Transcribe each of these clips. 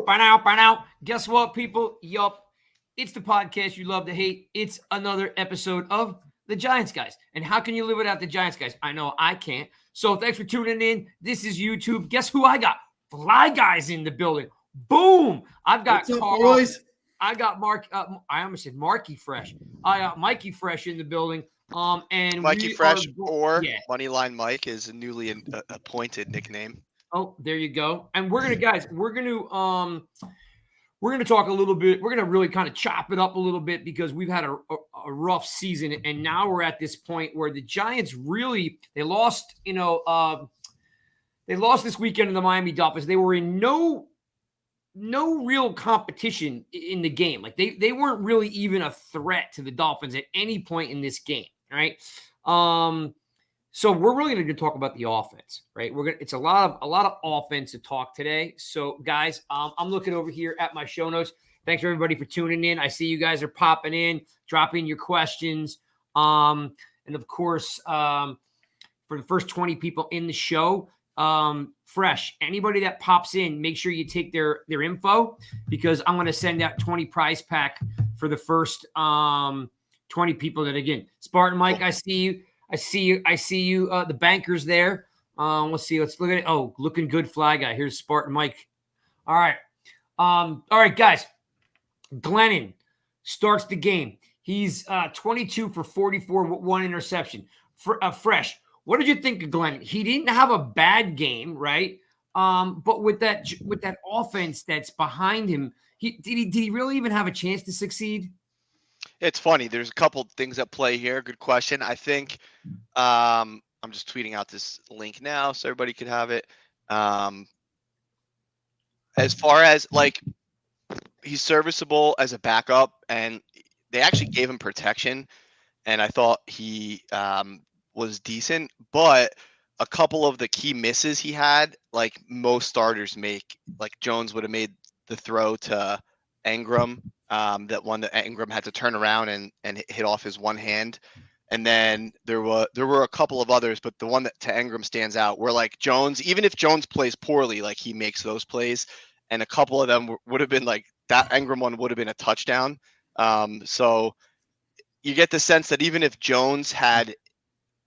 Bow. Guess what, people? Yup. It's the podcast you love to hate. It's another episode of The Giants Guys. And how can you live without The Giants Guys? I know I can't. So thanks for tuning in. This is YouTube. Guess who I got? Fla-Guy's in the building. Boom. I've got What's Carl. up, boys? I got Mark. I almost said Marky Fresh. I got Mikey Fresh in the building. And Mikey Fresh or Moneyline Mike is a newly appointed nickname. Oh, there you go. And we're gonna talk a little bit. We're gonna really kind of chop it up a little bit because we've had a rough season, and now we're at this point where the Giants really they lost. They lost this weekend to the Miami Dolphins. They were in no real competition in the game. Like they weren't really even a threat to the Dolphins at any point in this game. Right. So we're really going to talk about the offense, right? It's a lot of offense to talk today. So guys, I'm looking over here at my show notes. Thanks everybody for tuning in. I see you guys are popping in, dropping your questions. And of course, for the first 20 people in the show, fresh, anybody that pops in, make sure you take their info because I'm going to send out 20 prize pack for the first 20 people that, again, Spartan Mike, I see you. I see you. The banker's there. Let's see. Let's look at it. Oh, looking good, Fla-Guy. Here's Spartan Mike. All right. All right, guys. Glennon starts the game. He's 22 for 44 with one interception. Fresh. What did you think of Glennon? He didn't have a bad game, right? But with that offense that's behind him, did he really even have a chance to succeed? It's funny. There's a couple things at play here. Good question. I think I'm just tweeting out this link now so everybody could have it. As far as like he's serviceable as a backup, and they actually gave him protection, and I thought he was decent. But a couple of the key misses he had, like most starters make, like Jones would have made the throw to Engram. That one that Engram had to turn around and hit off his one hand. And then there were a couple of others, but the one that to Engram stands out where like Jones, even if Jones plays poorly, like he makes those plays, and a couple of them would have been like that Engram one would have been a touchdown. So you get the sense that even if Jones had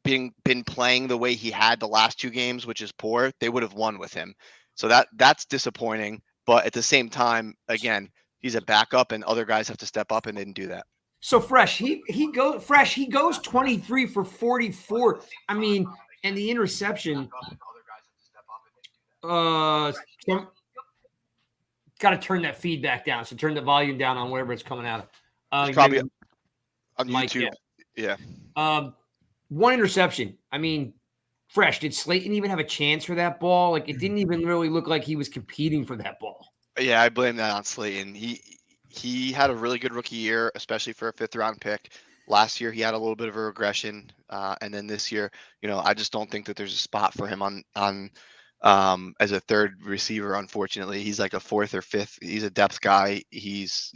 been playing the way he had the last two games, which is poor, they would have won with him. So that's disappointing. But at the same time, again, he's a backup, and other guys have to step up, and didn't do that. So Fresh, he goes 23 for 44. I mean, and the interception. Got to turn that feedback down. So turn the volume down on whatever it's coming out of. It's probably on YouTube. Yeah. One interception. I mean, Fresh, did Slayton even have a chance for that ball? Like, it didn't even really look like he was competing for that ball. Yeah, I blame that on Slayton. He had a really good rookie year, especially for a 5th-round pick. Last year, he had a little bit of a regression, and then this year, I just don't think that there's a spot for him on as a third receiver. Unfortunately, he's like a 4th or 5th. He's a depth guy. He's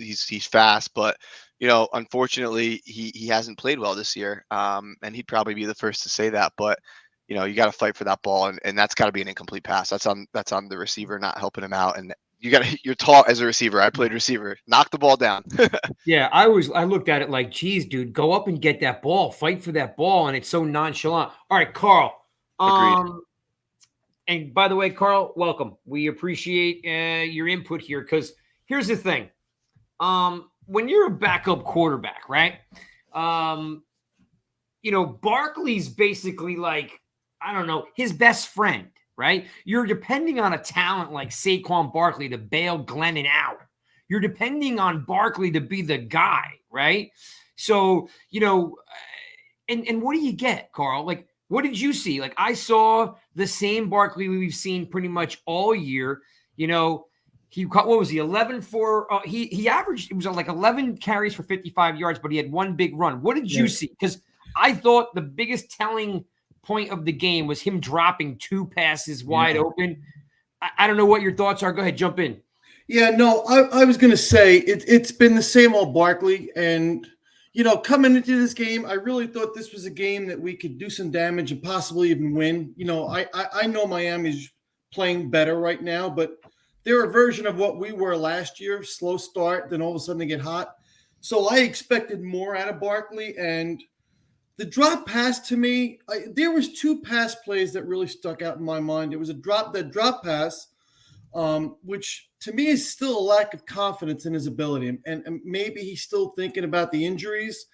fast, but unfortunately, he hasn't played well this year. And he'd probably be the first to say that, but. You got to fight for that ball, and that's got to be an incomplete pass. That's on the receiver not helping him out, and you're taught as a receiver. I played receiver. Knock the ball down. Yeah, I looked at it like, geez, dude, go up and get that ball, fight for that ball, and it's so nonchalant. All right, Carl. Agreed. And by the way, Carl, welcome. We appreciate your input here because here's the thing. When you're a backup quarterback, right? Barkley's basically like, I don't know, his best friend, right? You're depending on a talent like Saquon Barkley to bail Glennon out. You're depending on Barkley to be the guy, right? So, and what do you get, Carl? Like, what did you see? Like, I saw the same Barkley we've seen pretty much all year. He caught, what was he, 11 for, he averaged, it was like 11 carries for 55 yards, but he had one big run. What did you see? Because I thought the biggest telling point of the game was him dropping 2 passes wide open. I don't know what your thoughts are. Go ahead, jump in. Yeah, no, I was going to say it's been the same old Barkley. And, coming into this game, I really thought this was a game that we could do some damage and possibly even win. I know Miami's playing better right now, but they're a version of what we were last year, slow start, then all of a sudden they get hot. So I expected more out of Barkley, and the drop pass to me, there was two pass plays that really stuck out in my mind. It was that drop pass, which to me is still a lack of confidence in his ability. And maybe he's still thinking about the injuries,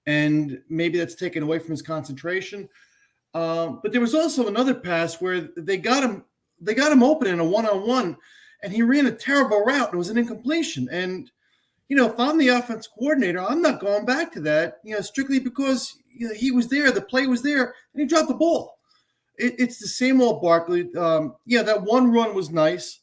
and maybe that's taken away from his concentration. But there was also another pass where they got him open in a one-on-one, and he ran a terrible route. And it was an incompletion. And, if I'm the offense coordinator, I'm not going back to that, strictly because he was there, the play was there, and he dropped the ball. It's the same old Barkley. That one run was nice.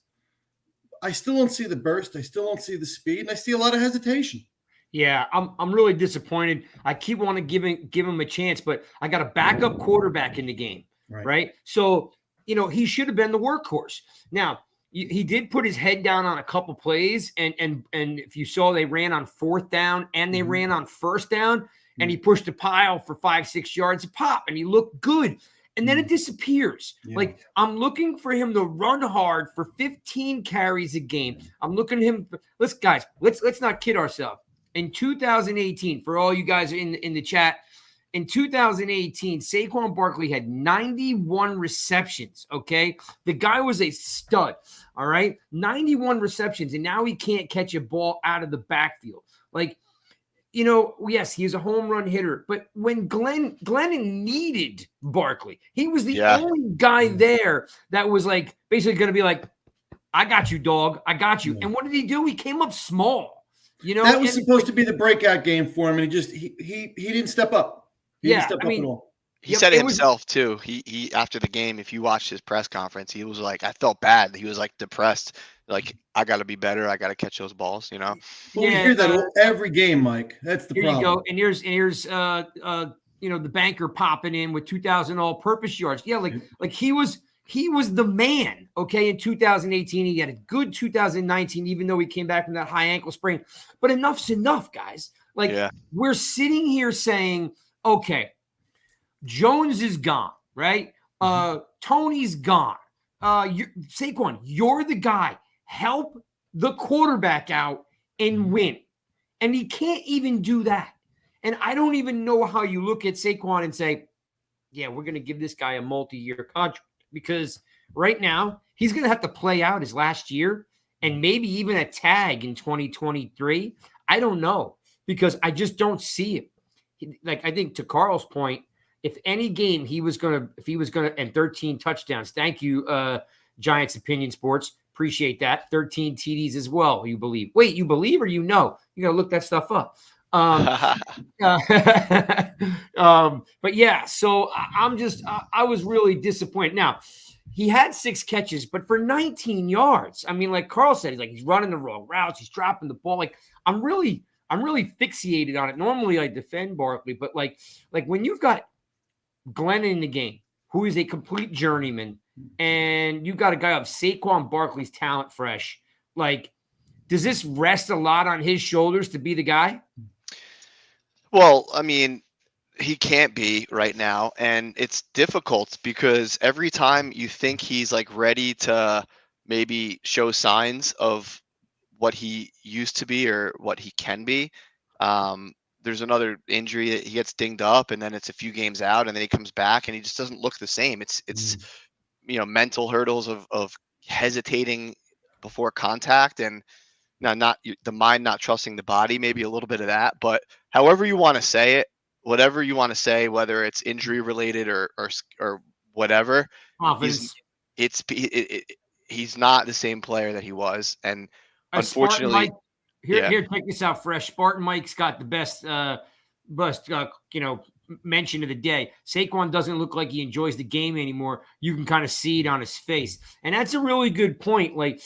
I still don't see the burst. I still don't see the speed, and I see a lot of hesitation. Yeah, I'm really disappointed. I keep wanting to give him a chance, but I got a backup quarterback in the game, right? So, he should have been the workhorse. Now, he did put his head down on a couple plays, and if you saw, they ran on 4th down and they ran on 1st down, and he pushed a pile for 5-6 yards a pop, and he looked good. And then it disappears. Yeah. Like, I'm looking for him to run hard for 15 carries a game. I'm looking at him. Let's not kid ourselves. In 2018, for all you guys in the chat, in 2018, Saquon Barkley had 91 receptions, okay? The guy was a stud, all right? 91 receptions, and now he can't catch a ball out of the backfield. Like, yes, he's a home run hitter, but when Glennon needed Barkley, he was the only guy there that was like basically going to be like, I got you, dog. I got you. And what did he do? He came up small. That was supposed to be the breakout game for him, and he didn't step up. He didn't step up at all. He said it himself too. He after the game, if you watched his press conference, he was like, I felt bad. He was like depressed. Like, I got to be better. I got to catch those balls, Well, we hear that every game, Mike. That's the problem. Here you go. And here's the banker popping in with 2,000 all-purpose yards. Yeah, like he was the man, okay, in 2018. He had a good 2019, even though he came back from that high ankle sprain. But enough's enough, guys. We're sitting here saying, okay, Jones is gone, right? Tony's gone. Saquon, you're the guy. Help the quarterback out and win. And he can't even do that. And I don't even know how you look at Saquon and say, yeah, we're going to give this guy a multi-year contract, because right now he's going to have to play out his last year and maybe even a tag in 2023. I don't know, because I just don't see it. Like, I think to Carl's point, if any game he was going to, and 13 touchdowns. Thank you, Giants Opinion Sports. Appreciate that. 13 TDs as well. You believe? Wait, you believe or you know? You got to look that stuff up. But yeah, so I was really disappointed. Now, he had 6 catches, but for 19 yards. I mean, like Carl said, he's running the wrong routes. He's dropping the ball. Like, I'm really fixated on it. Normally I defend Barkley, but like when you've got Glennon in the game, who is a complete journeyman, and you got a guy of Saquon Barkley's talent fresh, like, does this rest a lot on his shoulders to be the guy? Well, I mean, he can't be right now, and it's difficult because every time you think he's like ready to maybe show signs of what he used to be or what he can be, there's another injury that he gets dinged up, and then it's a few games out, and then he comes back and he just doesn't look the same. It's mental hurdles of hesitating before contact, and not the mind not trusting the body, maybe a little bit of that. But however you want to say it, whatever you want to say, whether it's injury related or whatever, he's not the same player that he was, and unfortunately. Here, check this out, Fresh. Spartan Mike's got the best mention of the day. Saquon doesn't look like he enjoys the game anymore. You can kind of see it on his face. And that's a really good point. Like,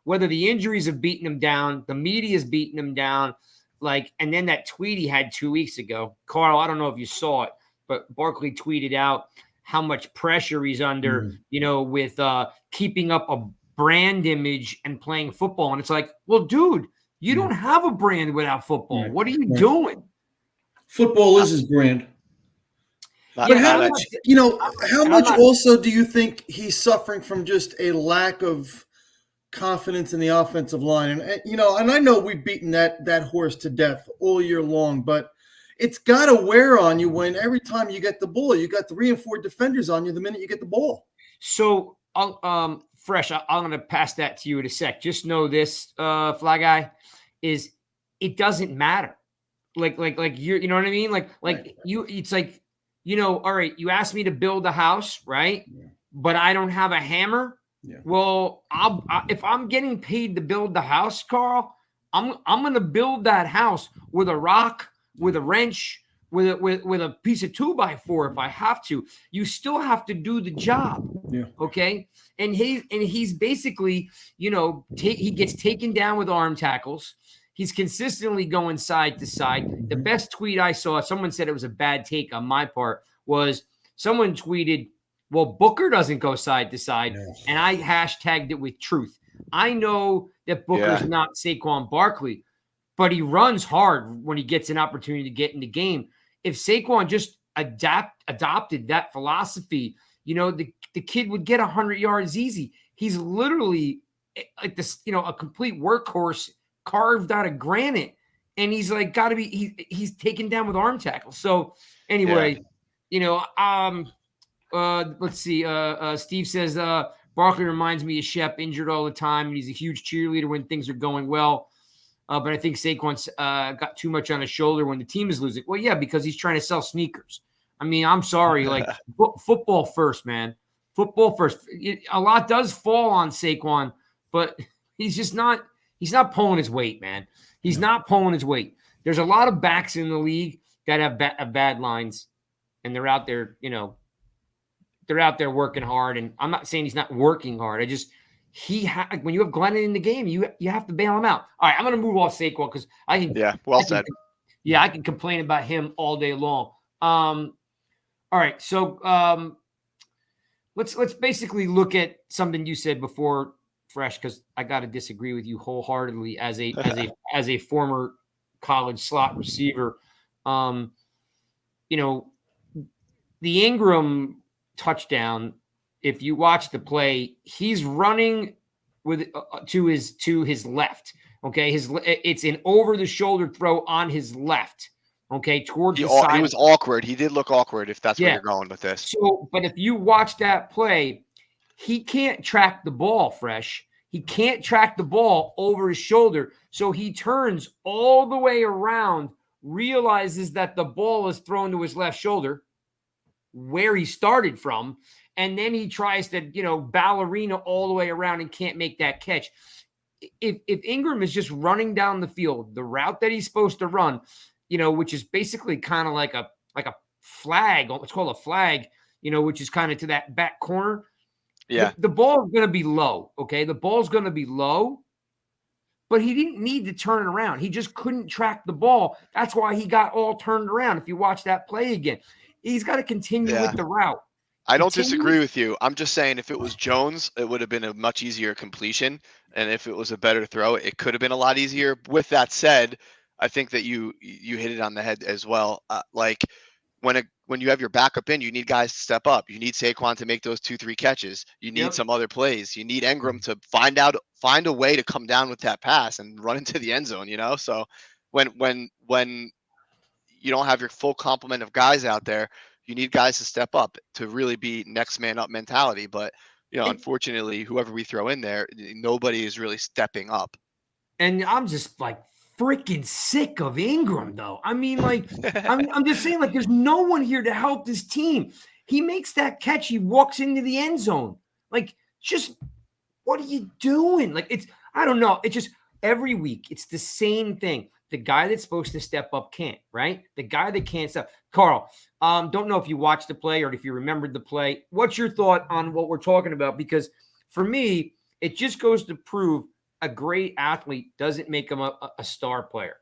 whether the injuries have beaten him down, the media's beaten him down, and then that tweet he had 2 weeks ago. Carl, I don't know if you saw it, but Barkley tweeted out how much pressure he's under, with keeping up a brand image and playing football. And it's like, well, dude, you don't have a brand without football. Yeah. What are you doing? Football is his brand. But how much also do you think he's suffering from just a lack of confidence in the offensive line. And and I know we've beaten that horse to death all year long, but it's got to wear on you when every time you get the ball, you got 3 and 4 defenders on you the minute you get the ball. So, Fresh, I'm going to pass that to you in a sec. Just know this, Fla-Guy, is it doesn't matter. Like you know what I mean? It's like, all right, you asked me to build a house, right? Yeah. But I don't have a hammer. Yeah. Well, if I'm getting paid to build the house, Carl, I'm going to build that house with a rock, with a wrench, with a piece of 2x4 if I have to. You still have to do the job. Yeah. Okay. And he's basically, he gets taken down with arm tackles. He's consistently going side to side. The best tweet I saw, someone said it was a bad take on my part, was someone tweeted, well, Booker doesn't go side to side. No. And I hashtagged it with truth. I know that Booker's not Saquon Barkley, but he runs hard when he gets an opportunity to get in the game. If Saquon just adopted that philosophy, the kid would get 100 yards easy. He's literally like this, a complete workhorse carved out of granite, and he's like got to be he's taken down with arm tackles. So anyway, let's see. Steve says Barkley reminds me of Shep, injured all the time, and he's a huge cheerleader when things are going well. But I think Saquon's got too much on his shoulder when the team is losing. Well, yeah, because he's trying to sell sneakers. I mean, I'm sorry, like football first, man. Football first. A lot does fall on Saquon, but he's just not. He's not pulling his weight, man. He's not pulling his weight. There's a lot of backs in the league that have bad lines, and they're out there, they're out there working hard. And I'm not saying he's not working hard. I just when you have Glennon in the game, you have to bail him out. All right, I'm going to move off Saquon because I can. Yeah, well said. I can complain about him all day long. All right, so let's basically look at something you said before, Fresh, because I got to disagree with you wholeheartedly as a former college slot receiver. The Ingram touchdown, if you watch the play, he's running with to his left. Okay, it's an over the shoulder throw on his left. Okay, towards the side. He was awkward. He did look awkward. If that's where you're going with this. So, but if you watch that play, he can't track the ball, Fresh. He can't track the ball over his shoulder. So he turns all the way around, realizes that the ball is thrown to his left shoulder, where he started from, and then he tries to, ballerina all the way around and can't make that catch. If Ingram is just running down the field, the route that he's supposed to run, which is basically kind of like a flag, it's called a flag, which is kind of to that back corner. Yeah. The ball is going to be low, okay? The ball's going to be low, but he didn't need to turn it around. He just couldn't track the ball. That's why he got all turned around. If you watch that play again, he's got to continue with the route. I don't disagree with you. I'm just saying if it was Jones, it would have been a much easier completion. And if it was a better throw, it could have been a lot easier. With that said, I think that you hit it on the head as well. When you have your backup in, you need guys to step up. You need Saquon to make those 2-3 catches. You need some other plays. You need Ingram to find a way to come down with that pass and run into the end zone, So when you don't have your full complement of guys out there, you need guys to step up to really be next man up mentality. But, unfortunately, whoever we throw in there, nobody is really stepping up. And I'm just like freaking sick of Ingram, though. I mean, I'm just saying, there's no one here to help this team. He makes that catch. He walks into the end zone. Just what are you doing? I don't know. It's just every week, it's the same thing. The guy that's supposed to step up can't, right? The guy that can't step. Carl, don't know if you watched the play or if you remembered the play. What's your thought on what we're talking about? Because for me, it just goes to prove a great athlete doesn't make him a star player.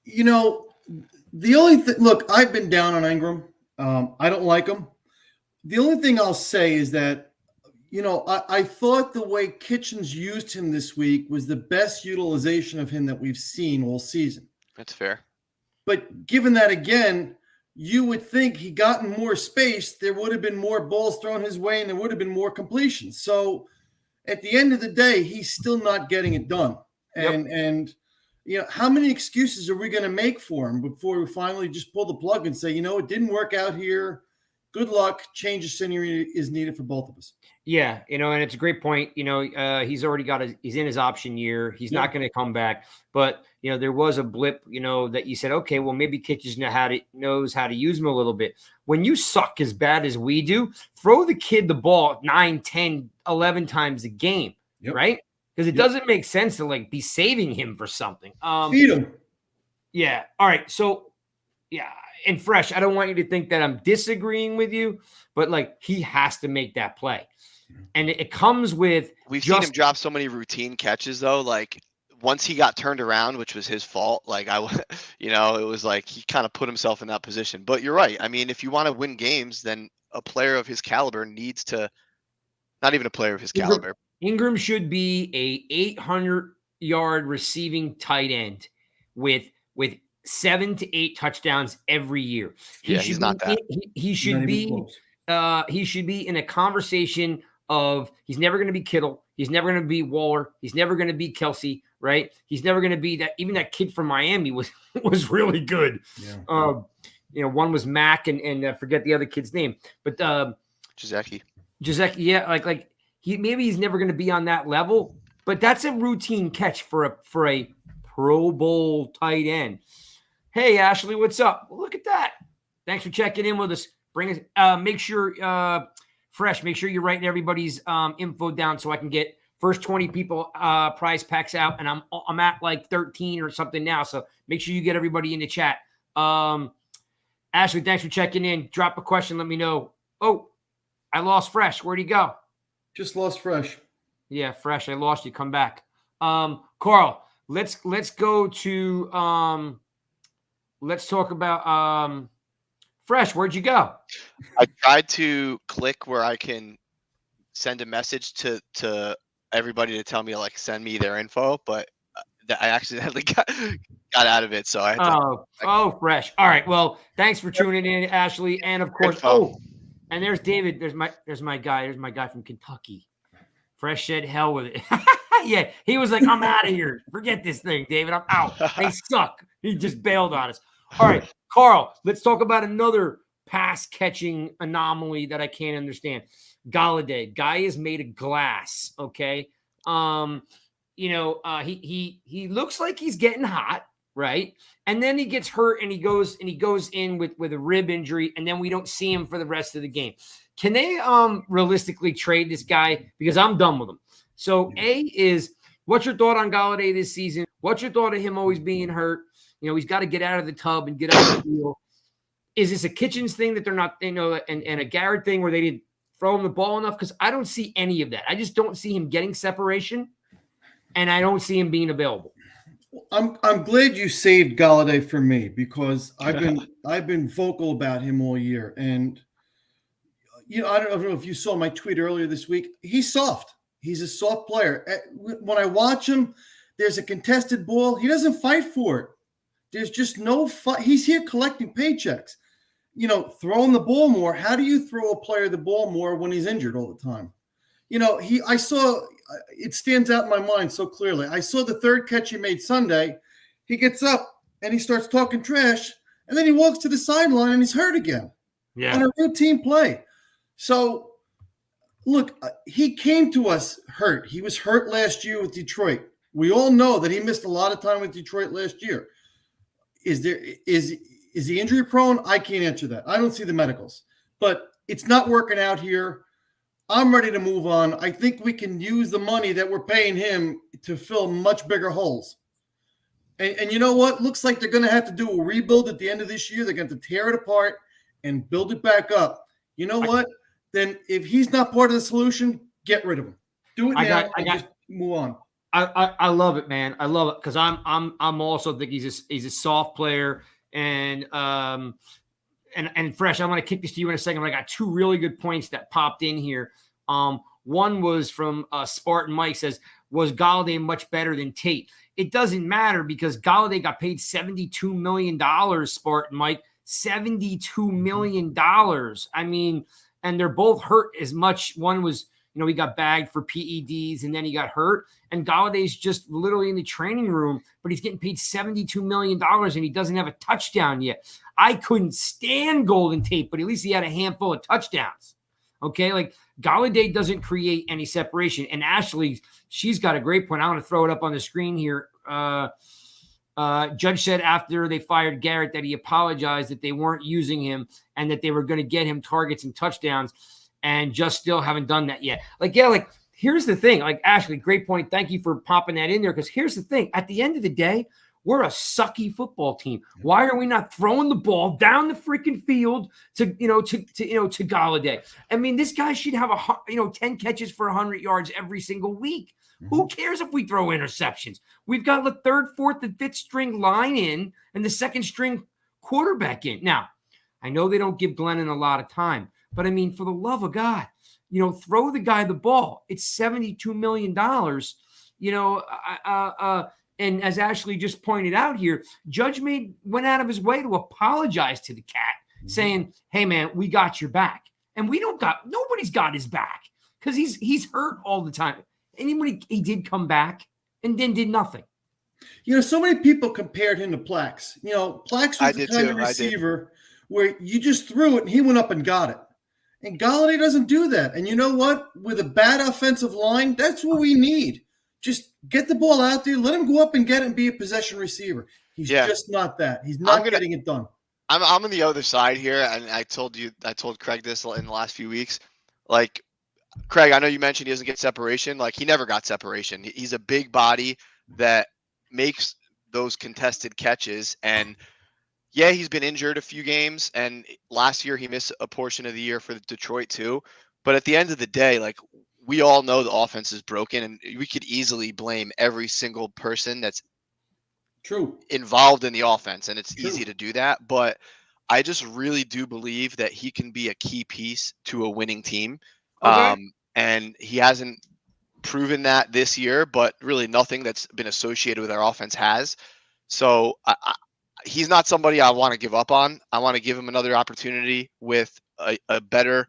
The only thing, look, I've been down on Ingram. I don't like him. The only thing I'll say is that, I thought the way Kitchens used him this week was the best utilization of him that we've seen all season. That's fair. But given that, again, you would think he gotten more space, there would have been more balls thrown his way and there would have been more completions. So at the end of the day, he's still not getting it done. And how many excuses are we going to make for him before we finally just pull the plug and say, it didn't work out here. Good luck. Change of scenery is needed for both of us. Yeah, and it's a great point. He's already he's in his option year. He's not going to come back. But there was a blip, that you said, okay, well, maybe Kitchens knows how to use him a little bit. When you suck as bad as we do, throw the kid the ball 9, 10, 11 times a game, right? Because it doesn't make sense to be saving him for something. Feed him. Yeah. All right. So, yeah. And Fresh, I don't want you to think that I'm disagreeing with you, but he has to make that play. And it comes with we've seen him drop so many routine catches though. Once he got turned around, which was his fault, it was he kind of put himself in that position. But you're right. I mean, if you want to win games, then a player of his caliber needs to, not even a player of his caliber. Ingram should be a 800-yard receiving tight end with 7 to 8 touchdowns every year. He's not that. He should be in a conversation of he's never going to be Kittle. He's never going to be Waller. He's never going to be Kelsey, right? He's never going to be that. Even that kid from Miami was really good. Yeah. One was Mac and I forget the other kid's name, but Gesicki. Yeah. He's never going to be on that level, but that's a routine catch for a Pro Bowl tight end. Hey, Ashley, what's up? Well, look at that. Thanks for checking in with us. Bring us. Make sure, Fresh. Make sure you're writing everybody's info down so I can get first 20 people prize packs out, and I'm at 13 or something now. So make sure you get everybody in the chat. Ashley, thanks for checking in. Drop a question. Let me know. Oh, I lost Fresh. Where'd he go? Just lost Fresh. Yeah, Fresh. I lost you. Come back. Carl, let's go to let's talk about Fresh. Where'd you go? I tried to click where I can send a message to everybody to tell me send me their info, but I accidentally got out of it. So I had Fresh. All right. Well, thanks for tuning in, Ashley. And of course, and there's David. There's my guy. There's my guy from Kentucky. Fresh said, hell with it. Yeah. He was like, I'm out of here. Forget this thing, David. I'm out. They suck. He just bailed on us. All right, Carl, let's talk about another pass catching anomaly that I can't understand. Galladay. Guy is made of glass. Okay. He looks like he's getting hot, right? And then he gets hurt and he goes in with a rib injury, and then we don't see him for the rest of the game. Can they realistically trade this guy? Because I'm done with him. So what's your thought on Galladay this season? What's your thought of him always being hurt? He's got to get out of the tub and get out of the field. Is this a Kitchens thing that they're not, and a Garrett thing where they didn't throw him the ball enough? Because I don't see any of that. I just don't see him getting separation, and I don't see him being available. I'm glad you saved Galladay for me, because I've been vocal about him all year. And I don't know if you saw my tweet earlier this week. He's soft. He's a soft player. When I watch him, there's a contested ball. He doesn't fight for it. There's just no fight. He's here collecting paychecks. Throwing the ball more. How do you throw a player the ball more when he's injured all the time? I saw it stands out in my mind so clearly. I saw the third catch he made Sunday. He gets up and he starts talking trash, and then he walks to the sideline and he's hurt again on a routine play. So, look, he came to us hurt. He was hurt last year with Detroit. We all know that he missed a lot of time with Detroit last year. Is he injury prone? I can't answer that. I don't see the medicals, but it's not working out here. I'm ready to move on. I think we can use the money that we're paying him to fill much bigger holes. And you know what? Looks like they're going to have to do a rebuild at the end of this year. They're going to tear it apart and build it back up. You know what? Then if he's not part of the solution, get rid of him. Do it now and just move on. I love it, man. I love it because I'm also think he's a soft player, and Fresh. I'm going to kick this to you in a second. But I got two really good points that popped in here. One was from Spartan Mike says, was Galladay much better than Tate? It doesn't matter because Galladay got paid $72 million. Spartan Mike, $72 million. I mean, and they're both hurt as much. One was he got bagged for PEDs and then he got hurt. And Galladay's just literally in the training room, but he's getting paid $72 million and he doesn't have a touchdown yet. I couldn't stand Golden Tate, but at least he had a handful of touchdowns. Okay, like Galladay doesn't create any separation. And Ashley, she's got a great point. I want to throw it up on the screen here. Judge said after they fired Garrett that he apologized that they weren't using him and that they were going to get him targets and touchdowns, and just still haven't done that yet. Here's the thing. Like, Ashley, great point. Thank you for popping that in there, because here's the thing. At the end of the day, we're a sucky football team. Why are we not throwing the ball down the freaking field to Galladay? I mean, this guy should have 10 catches for 100 yards every single week. Who cares if we throw interceptions? We've got the third, fourth, and fifth string line in and the second string quarterback in. Now, I know they don't give Glennon a lot of time, but I mean, for the love of God, throw the guy the ball. It's $72 million. And as Ashley just pointed out here, Judge went out of his way to apologize to the cat, saying, "Hey man, we got your back." And nobody's got his back, because he's hurt all the time. And he did come back and then did nothing. So many people compared him to Plax. Plax was the kind of receiver where you just threw it and he went up and got it. And Galladay doesn't do that. And you know what? With a bad offensive line, that's what we need. Just get the ball out there, let him go up and get it and be a possession receiver. He's just not that. He's not getting it done. I'm on the other side here, and I told Craig this in the last few weeks. Like, Craig, I know you mentioned he doesn't get separation. Like, he never got separation. He's a big body that makes those contested catches. And yeah, he's been injured a few games, and last year he missed a portion of the year for Detroit too. But at the end of the day, like, we all know the offense is broken, and we could easily blame every single person that's involved in the offense, and it's easy to do that. But I just really do believe that he can be a key piece to a winning team. Okay. And he hasn't proven that this year, but really nothing that's been associated with our offense has. So he's not somebody I want to give up on. I want to give him another opportunity with a better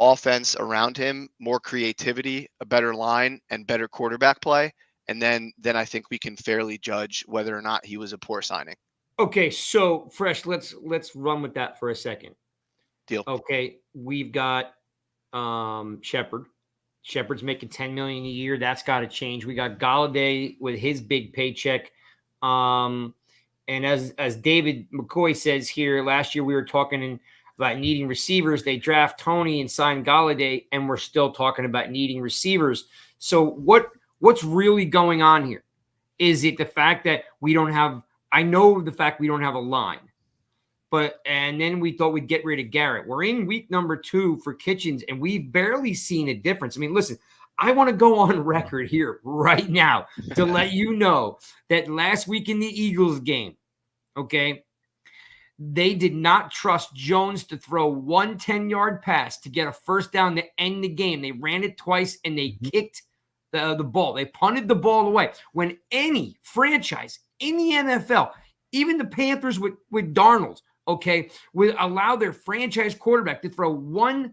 offense around him, more creativity, a better line, and better quarterback play. And then I think we can fairly judge whether or not he was a poor signing. Okay, so Fresh, let's run with that for a second. Deal. Okay, we've got Shepard. Shepard's making $10 million a year. That's got to change. We got Galladay with his big paycheck. And as David McCoy says here, last year we were talking about needing receivers. They draft Tony and sign Galladay, and we're still talking about needing receivers. So what's really going on here? Is it the fact that we don't have – I know the fact we don't have a line. And then we thought we'd get rid of Garrett. We're in week number 2 for Kitchens, and we've barely seen a difference. I mean, listen, I want to go on record here right now to let you know that last week in the Eagles game, okay, they did not trust Jones to throw one 10-yard pass to get a first down to end the game. They ran it twice, and they kicked the ball. They punted the ball away. When any franchise in the NFL, even the Panthers with Darnold, okay, would allow their franchise quarterback to throw one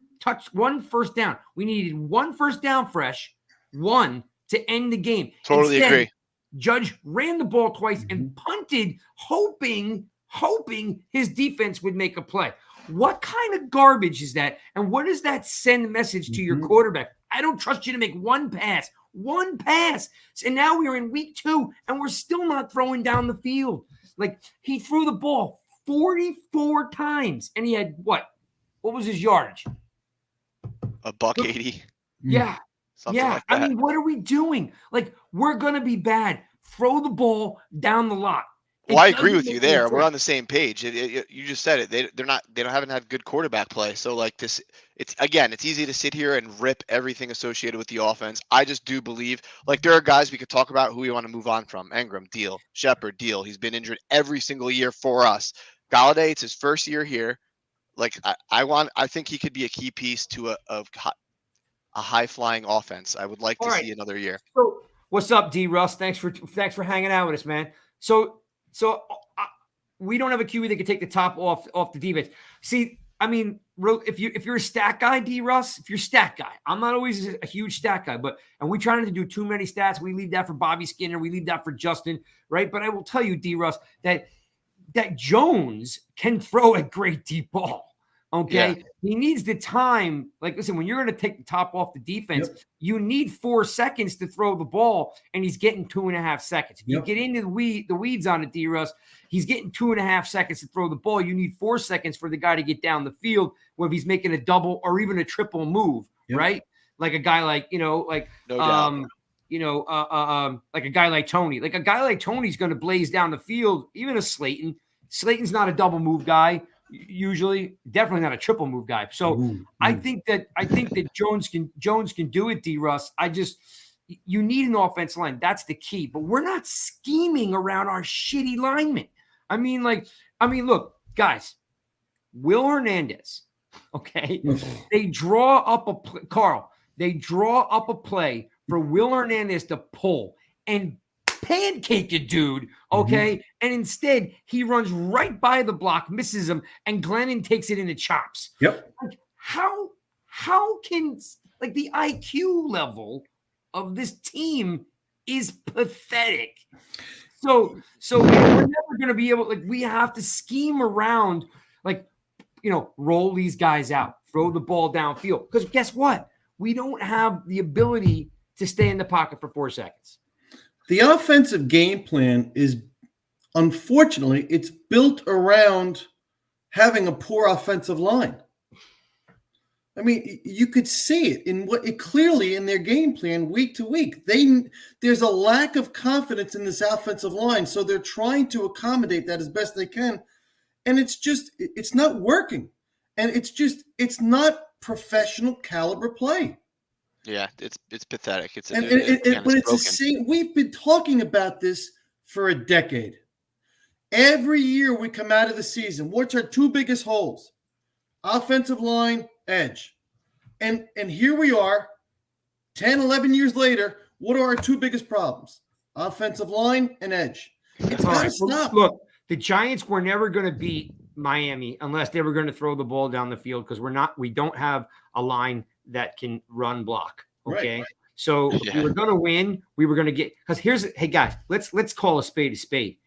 first down. We needed one first down, Fresh, one to end the game. Totally agree. Judge ran the ball twice and punted, hoping his defense would make a play. What kind of garbage is that? And what does that send a message to your quarterback? I don't trust you to make one pass. And now we're in week 2, and we're still not throwing down the field. Like, he threw the ball 44 times, and he had what? What was his yardage? $180. Yeah. Something like that. I mean, what are we doing? Like, we're going to be bad. Throw the ball down the lot. Well, I agree with you there. We're on the same page. You just said it. They haven't had good quarterback play. So like this, it's easy to sit here and rip everything associated with the offense. I just do believe, like, there are guys we could talk about who we want to move on from. Engram, deal. Shepard, deal. He's been injured every single year for us. Galladay, it's his first year here. Like, I think he could be a key piece to a high flying offense. I would like to see another year. So what's up, D Russ? Thanks for hanging out with us, man. So we don't have a QB that can take the top off the defense. See, I mean, if you're a stat guy, D-Russ, if you're a stat guy, I'm not always a huge stat guy, and we try not to do too many stats. We leave that for Bobby Skinner. We leave that for Justin, right? But I will tell you, D-Russ, that Jones can throw a great deep ball. Okay. Yeah. He needs the time. Like, listen, when you're going to take the top off the defense, you need 4 seconds to throw the ball, and he's getting 2.5 seconds. If you get into the weeds on it, D-Russ, he's getting 2.5 seconds to throw the ball. You need 4 seconds for the guy to get down the field when he's making a double or even a triple move, right? Like a guy like, like a guy like Tony. Like a guy like Tony's going to blaze down the field, even a Slayton. Slayton's not a double move guy. Usually, definitely not a triple move guy. So I think that Jones can do it, D-Russ. You need an offensive line. That's the key. But we're not scheming around our shitty linemen. I mean, look, guys, Will Hernandez, okay? They draw up a play for Will Hernandez to pull and pancake a dude, okay? And instead, he runs right by the block, misses him, and Glennon takes it into chops. Yep. Like, how can, like, the IQ level of this team is pathetic. So we're never going to be able, like, we have to scheme around, like, roll these guys out, throw the ball downfield. Because guess what? We don't have the ability to stay in the pocket for 4 seconds. The offensive game plan is, unfortunately, it's built around having a poor offensive line. I mean, you could see it clearly in their game plan week to week. There's a lack of confidence in this offensive line, so they're trying to accommodate that as best they can, and it's not working, and it's not professional caliber play. Yeah, it's pathetic. But it's the same. We've been talking about this for a decade. Every year we come out of the season, what's our 2 biggest holes? Offensive line, edge. And here we are, 10, 11 years later, what are our 2 biggest problems? Offensive line and edge. It's got to stop. Look, the Giants were never going to beat Miami unless they were going to throw the ball down the field because we don't have a line that can run block. Okay. Right. So if we were going to win, we were going to get, because hey guys, let's call a spade.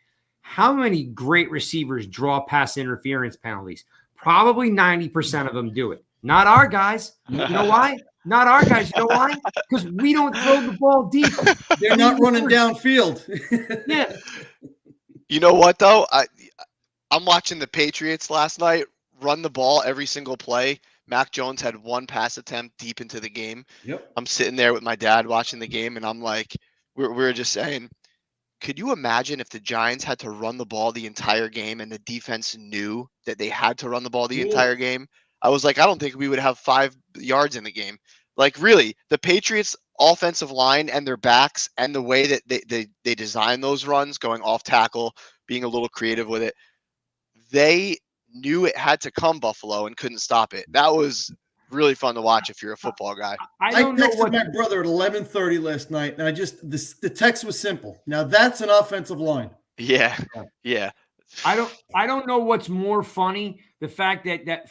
How many great receivers draw pass interference penalties? Probably 90% of them do it. Not our guys. You know why? Not our guys. You know why? Because we don't throw the ball deep. They're not running downfield. Yeah. You know what though? I'm watching the Patriots last night run the ball every single play. Mac Jones had 1 pass attempt deep into the game. Yep. I'm sitting there with my dad watching the game, and I'm like, we're just saying, could you imagine if the Giants had to run the ball the entire game and the defense knew that they had to run the ball the entire game? I was like, I don't think we would have 5 yards in the game. Like, really, the Patriots offensive line and their backs and the way that they design those runs, going off tackle, being a little creative with it, they knew it had to come, Buffalo, and couldn't stop it. That was really fun to watch if you're a football guy. I texted my brother at 11:30 last night, and the text was simple. Now that's an offensive line. Yeah. I don't know what's more funny, the fact that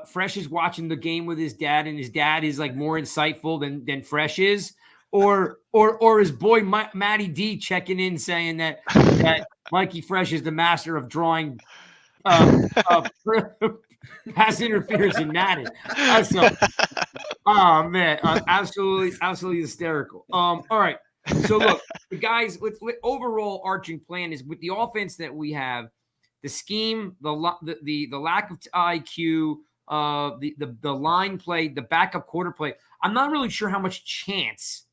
Fresh is watching the game with his dad, and his dad is like more insightful than Fresh is, or his boy Matty D checking in saying that Mikey Fresh is the master of drawing pass interference in Madden. Oh man, absolutely hysterical. All right. So look, the guys, overall arching plan is with the offense that we have, the scheme, the lack of IQ, the line play, the backup quarter play. I'm not really sure how much chance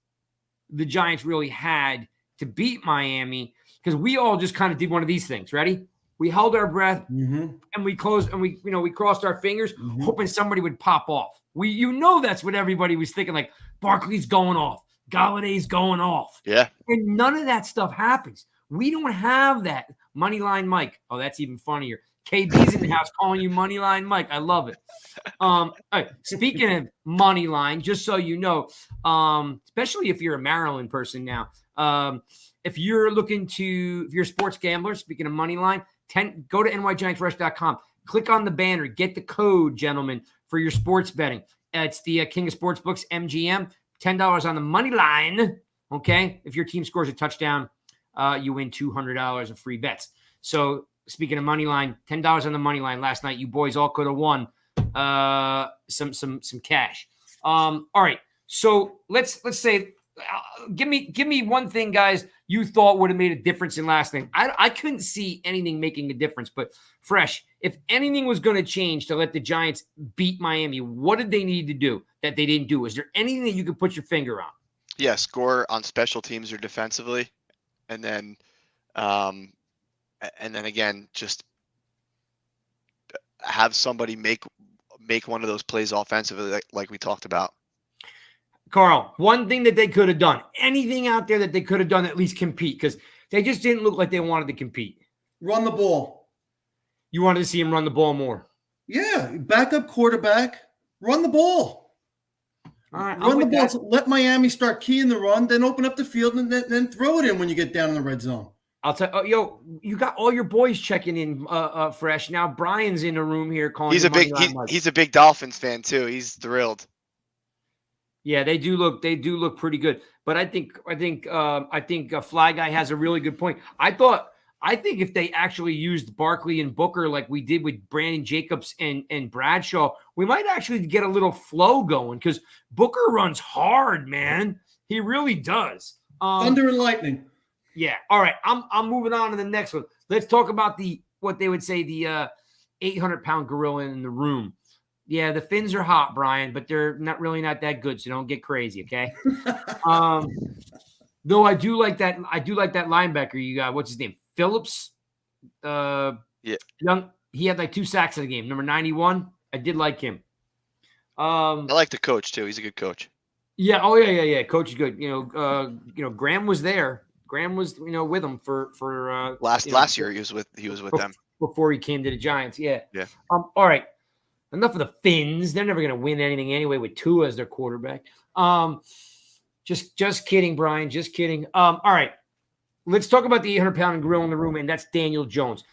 the Giants really had to beat Miami because we all just kind of did one of these things. Ready? We held our breath and we closed and we crossed our fingers, hoping somebody would pop off. That's what everybody was thinking. Like Barkley's going off, Galladay's going off. Yeah. And none of that stuff happens. We don't have that. Moneyline Mike. Oh, that's even funnier. KB's in the house calling you Moneyline Mike. I love it. All right. Speaking of Moneyline, just so you know, especially if you're a Maryland person now, if you're a sports gambler, speaking of Moneyline, go to nygiantsrush.com. Click on the banner. Get the code, gentlemen, for your sports betting. It's the King of Sportsbooks, MGM. $10 on the money line. Okay, if your team scores a touchdown, you win $200 of free bets. So speaking of money line, $10 on the money line last night. You boys all could have won some cash. All right, so let's say, give me one thing, guys, you thought would have made a difference in last night. I couldn't see anything making a difference, but Fresh, if anything was going to change to let the Giants beat Miami, what did they need to do that they didn't do? Is there anything that you could put your finger on? Yeah, score on special teams or defensively, and then again, just have somebody make one of those plays offensively, like we talked about. Carl, one thing that they could have done, anything out there that they could have done, at least compete, because they just didn't look like they wanted to compete. Run the ball. You wanted to see him run the ball more. Yeah, backup quarterback, run the ball. All right, run the ball. So let Miami start keying the run, then open up the field, and then throw it in when you get down in the red zone. I'll tell you, you got all your boys checking in, Fresh. Now Brian's in the room here calling. He's a big Dolphins fan too. He's thrilled. Yeah, they do look pretty good. But I think Fla-Guy has a really good point. I think if they actually used Barkley and Booker like we did with Brandon Jacobs and Bradshaw, we might actually get a little flow going, because Booker runs hard, man. He really does. Thunder and lightning. Yeah. All right. I'm moving on to the next one. Let's talk about what they would say the 800-pound gorilla in the room. Yeah, the Finns are hot, Brian, but they're not that good, so don't get crazy, okay? Though I do like that linebacker you got. What's his name? Phillips. Yeah. Young. He had like 2 sacks in the game. Number 91. I did like him. I like the coach too. He's a good coach. Yeah. Oh yeah. Coach is good. Graham was there. Graham was with him for last year he was with them before he came to the Giants. Yeah. Yeah. All right. Enough of the Finns. They're never going to win anything anyway with Tua as their quarterback. Just kidding, Brian. Just kidding. All right. Let's talk about the 800-pound gorilla in the room, and that's Daniel Jones.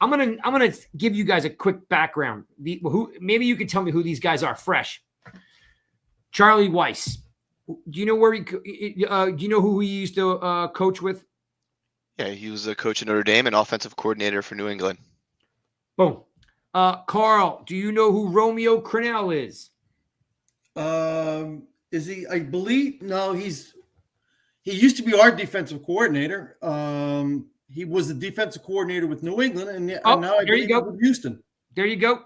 I'm gonna give you guys a quick background. Maybe you can tell me who these guys are. Fresh. Charlie Weiss. Do you know where do you know who he used to coach with? Yeah, he was a coach at Notre Dame and offensive coordinator for New England. Boom. Carl, do you know who Romeo Cornell is? Is he? I believe no. He used to be our defensive coordinator. He was the defensive coordinator with New England, and now I believe with Houston. There you go.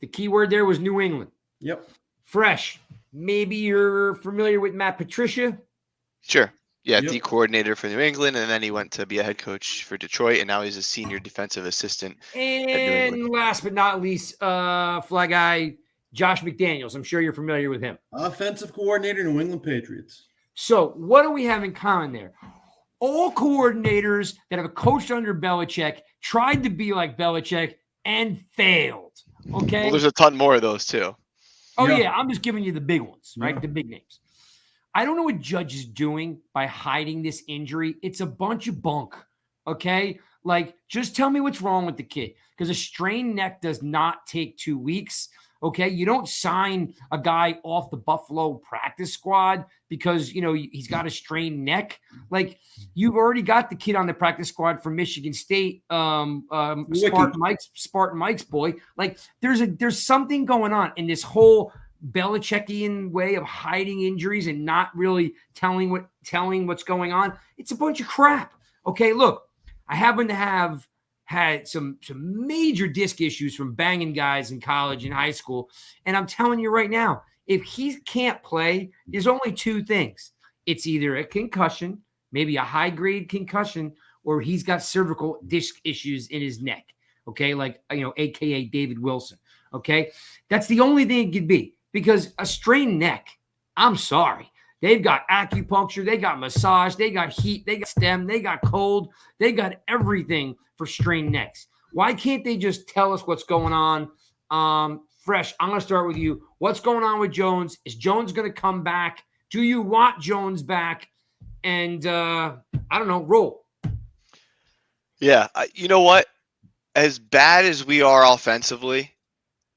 The key word there was New England. Yep. Fresh. Maybe you're familiar with Matt Patricia. Sure. Yeah, yep. The coordinator for New England, and then he went to be a head coach for Detroit, and now he's a senior defensive assistant. And last but not least, Fla-Guy, Josh McDaniels. I'm sure you're familiar with him. Offensive coordinator, New England Patriots. So what do we have in common there? All coordinators that have coached under Belichick tried to be like Belichick and failed. Okay. Well, there's a ton more of those too. Oh yeah, I'm just giving you the big ones, right? Yeah. The big names. I don't know what Judge is doing by hiding this injury. It's a bunch of bunk, okay? Like, just tell me what's wrong with the kid, because a strained neck does not take 2 weeks, okay? You don't sign a guy off the Buffalo practice squad because, he's got a strained neck. Like, you've already got the kid on the practice squad from Michigan State, Spartan Mike's boy. Like, there's something going on in this whole Belichickian way of hiding injuries and not really telling what's going on. It's a bunch of crap. Okay, look, I happen to have had some major disc issues from banging guys in college and high school, and I'm telling you right now, if he can't play, there's only 2 things. It's either a concussion, maybe a high-grade concussion, or he's got cervical disc issues in his neck. Okay, like AKA David Wilson. Okay, that's the only thing it could be. Because a strained neck, I'm sorry. They've got acupuncture, they got massage, they got heat, they got stem, they got cold, they got everything for strained necks. Why can't they just tell us what's going on? Fresh, I'm going to start with you. What's going on with Jones? Is Jones going to come back? Do you want Jones back? And I don't know, roll. Yeah, you know what? as bad as we are offensively,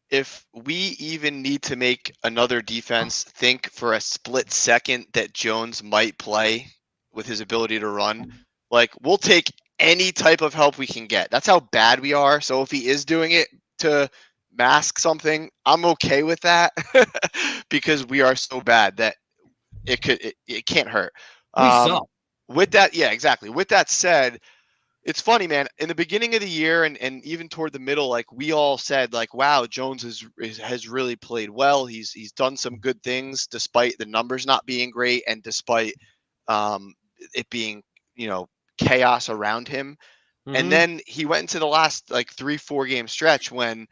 if we even need to make another defense think for a split second that Jones might play with his ability to run, like we'll take any type of help we can get. That's how bad we are. So if he is doing it to mask something, I'm okay with that because we are so bad that it can't hurt. We suck. With that, yeah, exactly. With that said, it's funny, man. In the beginning of the year and even toward the middle, like we all said, like, wow, Jones has really played well. He's done some good things despite the numbers not being great and despite it being, chaos around him. And then he went into the last like 3-4 game stretch when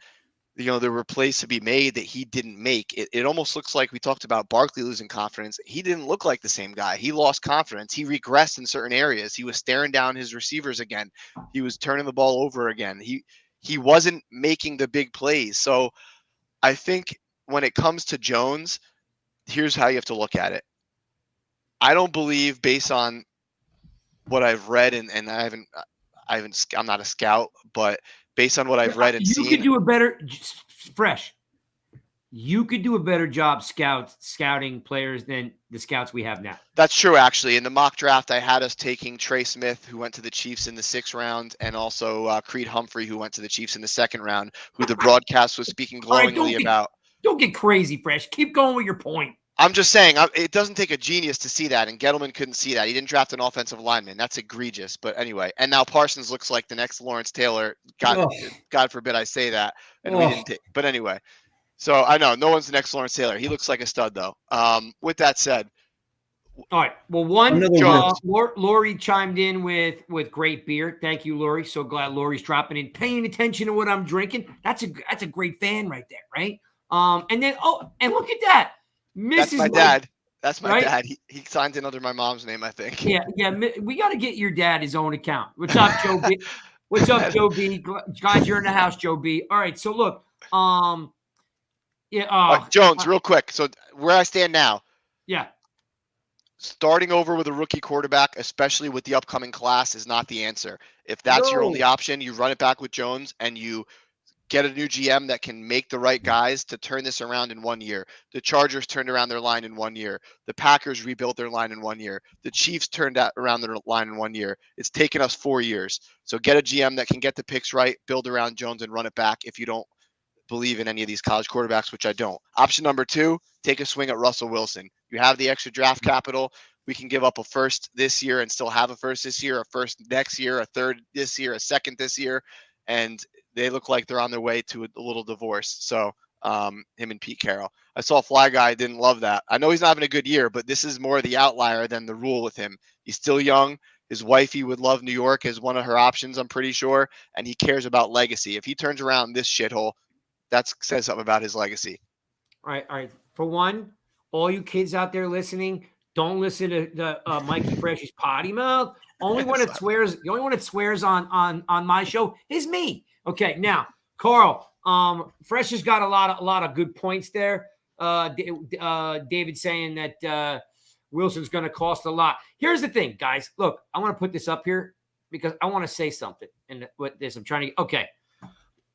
there were plays to be made that he didn't make. It almost looks like we talked about Barkley losing confidence. He didn't look like the same guy. He lost confidence. He regressed in certain areas. He was staring down his receivers again. He was turning the ball over again. He wasn't making the big plays. So I think when it comes to Jones, here's how you have to look at it. I don't believe, based on what I've read, and I'm not a scout, but based on what I've read and seen, you could do a better fresh. You could do a better job scouting players than the scouts we have now. That's true, actually. In the mock draft, I had us taking Trey Smith, who went to the Chiefs in the 6th round, and also Creed Humphrey, who went to the Chiefs in the 2nd round, who the broadcast was speaking glowingly about. Don't get crazy, Fresh. Keep going with your point. I'm just saying, it doesn't take a genius to see that, and Gettleman couldn't see that. He didn't draft an offensive lineman. That's egregious. But anyway, and now Parsons looks like the next Lawrence Taylor. God forbid I say that. And we didn't. But anyway, so I know no one's the next Lawrence Taylor. He looks like a stud, though. With that said, all right. Well, Lori chimed in with great beer. Thank you, Lori. So glad Lori's dropping in, paying attention to what I'm drinking. That's a great fan right there, right? And then and look at that. That's my dad. That's my dad. He signed in under my mom's name, I think. Yeah. We got to get your dad his own account. What's up, Joe B? What's up, Joe B? Glad you're in the house, Joe B. All right. So look, Jones, real quick. So where I stand now. Yeah. Starting over with a rookie quarterback, especially with the upcoming class, is not the answer. If that's your only option, you run it back with Jones and you get a new GM that can make the right guys to turn this around in 1 year. The Chargers turned around their line in 1 year. The Packers rebuilt their line in 1 year. The Chiefs turned around their line in 1 year. It's taken us 4 years. So get a GM that can get the picks right, build around Jones, and run it back if you don't believe in any of these college quarterbacks, which I don't. Option number 2, take a swing at Russell Wilson. You have the extra draft capital. We can give up a first this year and still have a first this year, a first next year, a third this year, a second this year, and they look like they're on their way to a little divorce. So him and Pete Carroll. I saw Fla-Guy, didn't love that. I know he's not having a good year, but this is more the outlier than the rule with him. He's still young. His wifey would love New York as one of her options, I'm pretty sure, and he cares about legacy. If he turns around this shithole, that says something about his legacy. All right. For one, all you kids out there listening, don't listen to the Mikey Fresh's potty mouth. The only one that swears on my show is me. Okay, now, Carl, Fresh has got a lot of good points there. David saying that Wilson's going to cost a lot. Here's the thing, guys. Look, I want to put this up here because I want to say something. And with this, I'm trying to. Okay,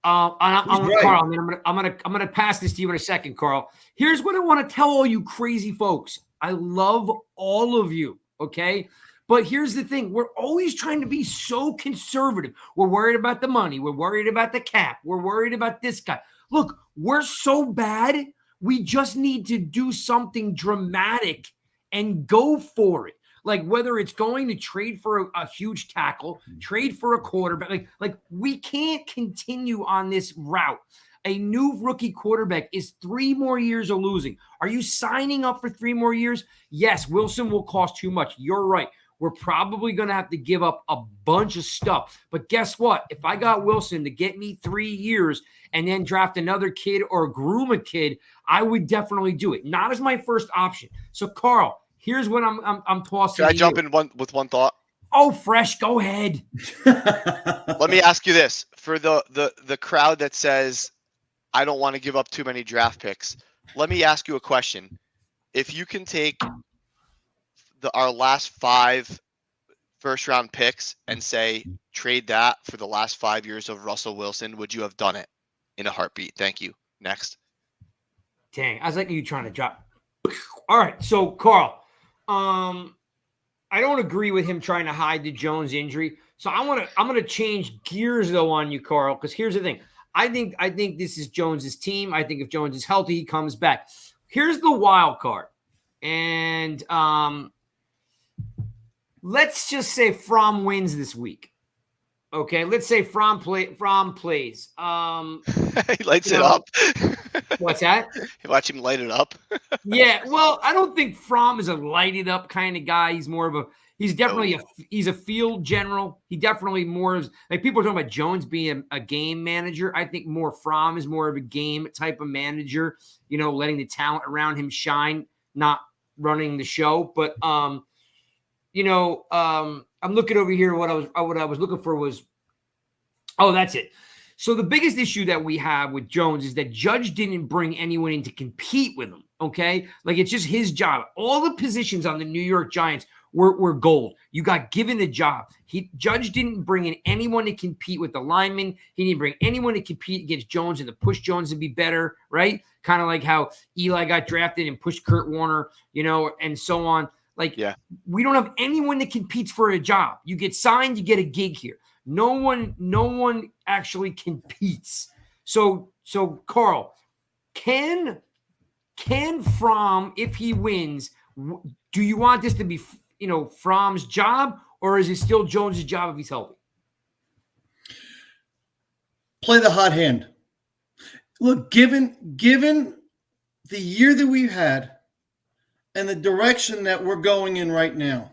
Carl, I'm gonna pass this to you in a second, Carl. Here's what I want to tell all you crazy folks. I love all of you. Okay. But here's the thing. We're always trying to be so conservative. We're worried about the money. We're worried about the cap. We're worried about this guy. Look, we're so bad. We just need to do something dramatic and go for it. Like whether it's going to trade for a huge tackle, trade for a quarterback. Like we can't continue on this route. A new rookie quarterback is 3 more years of losing. Are you signing up for 3 more years? Yes, Wilson will cost too much. You're right. We're probably going to have to give up a bunch of stuff. But guess what? If I got Wilson to get me 3 years and then draft another kid or groom a kid, I would definitely do it. Not as my first option. So, Carl, here's what I'm tossing. Can I jump in with one thought? Oh, Fresh, go ahead. Let me ask you this. For the crowd that says, I don't want to give up too many draft picks, let me ask you a question. If you can take our last 5 first-round picks and say trade that for the last 5 years of Russell Wilson, would you have done it in a heartbeat? Thank you. Next. Dang, I was like you trying to drop. All right, so Carl, I don't agree with him trying to hide the Jones injury. So I'm gonna change gears though on you, Carl, because here's the thing. I think this is Jones's team. I think if Jones is healthy, he comes back. Here's the wild card. And let's just say Fromm wins this week. Okay, let's say Fromm plays. He lights it up. What's that? You watch him light it up. Yeah, well, I don't think Fromm is a lighted up kind of guy. He's more of a definitely he's a field general. He definitely more is like people are talking about Jones being a game manager. I think more Fromm is more of a game type of manager, letting the talent around him shine, not running the show. But I'm looking over here. What I was looking for was, that's it. So the biggest issue that we have with Jones is that Judge didn't bring anyone in to compete with him. Okay, like it's just his job. All the positions on the New York Giants were gold. You got given a job. Judge didn't bring in anyone to compete with the linemen. He didn't bring anyone to compete against Jones and to push Jones to be better, right? Kind of like how Eli got drafted and pushed Kurt Warner, and so on. We don't have anyone that competes for a job. You get signed, you get a gig here. No one actually competes. So Carl, can Fromm, if he wins, do you want this to be, Fromm's job, or is it still Jones's job if he's healthy? Play the hot hand. Look, given the year that we've had and the direction that we're going in right now,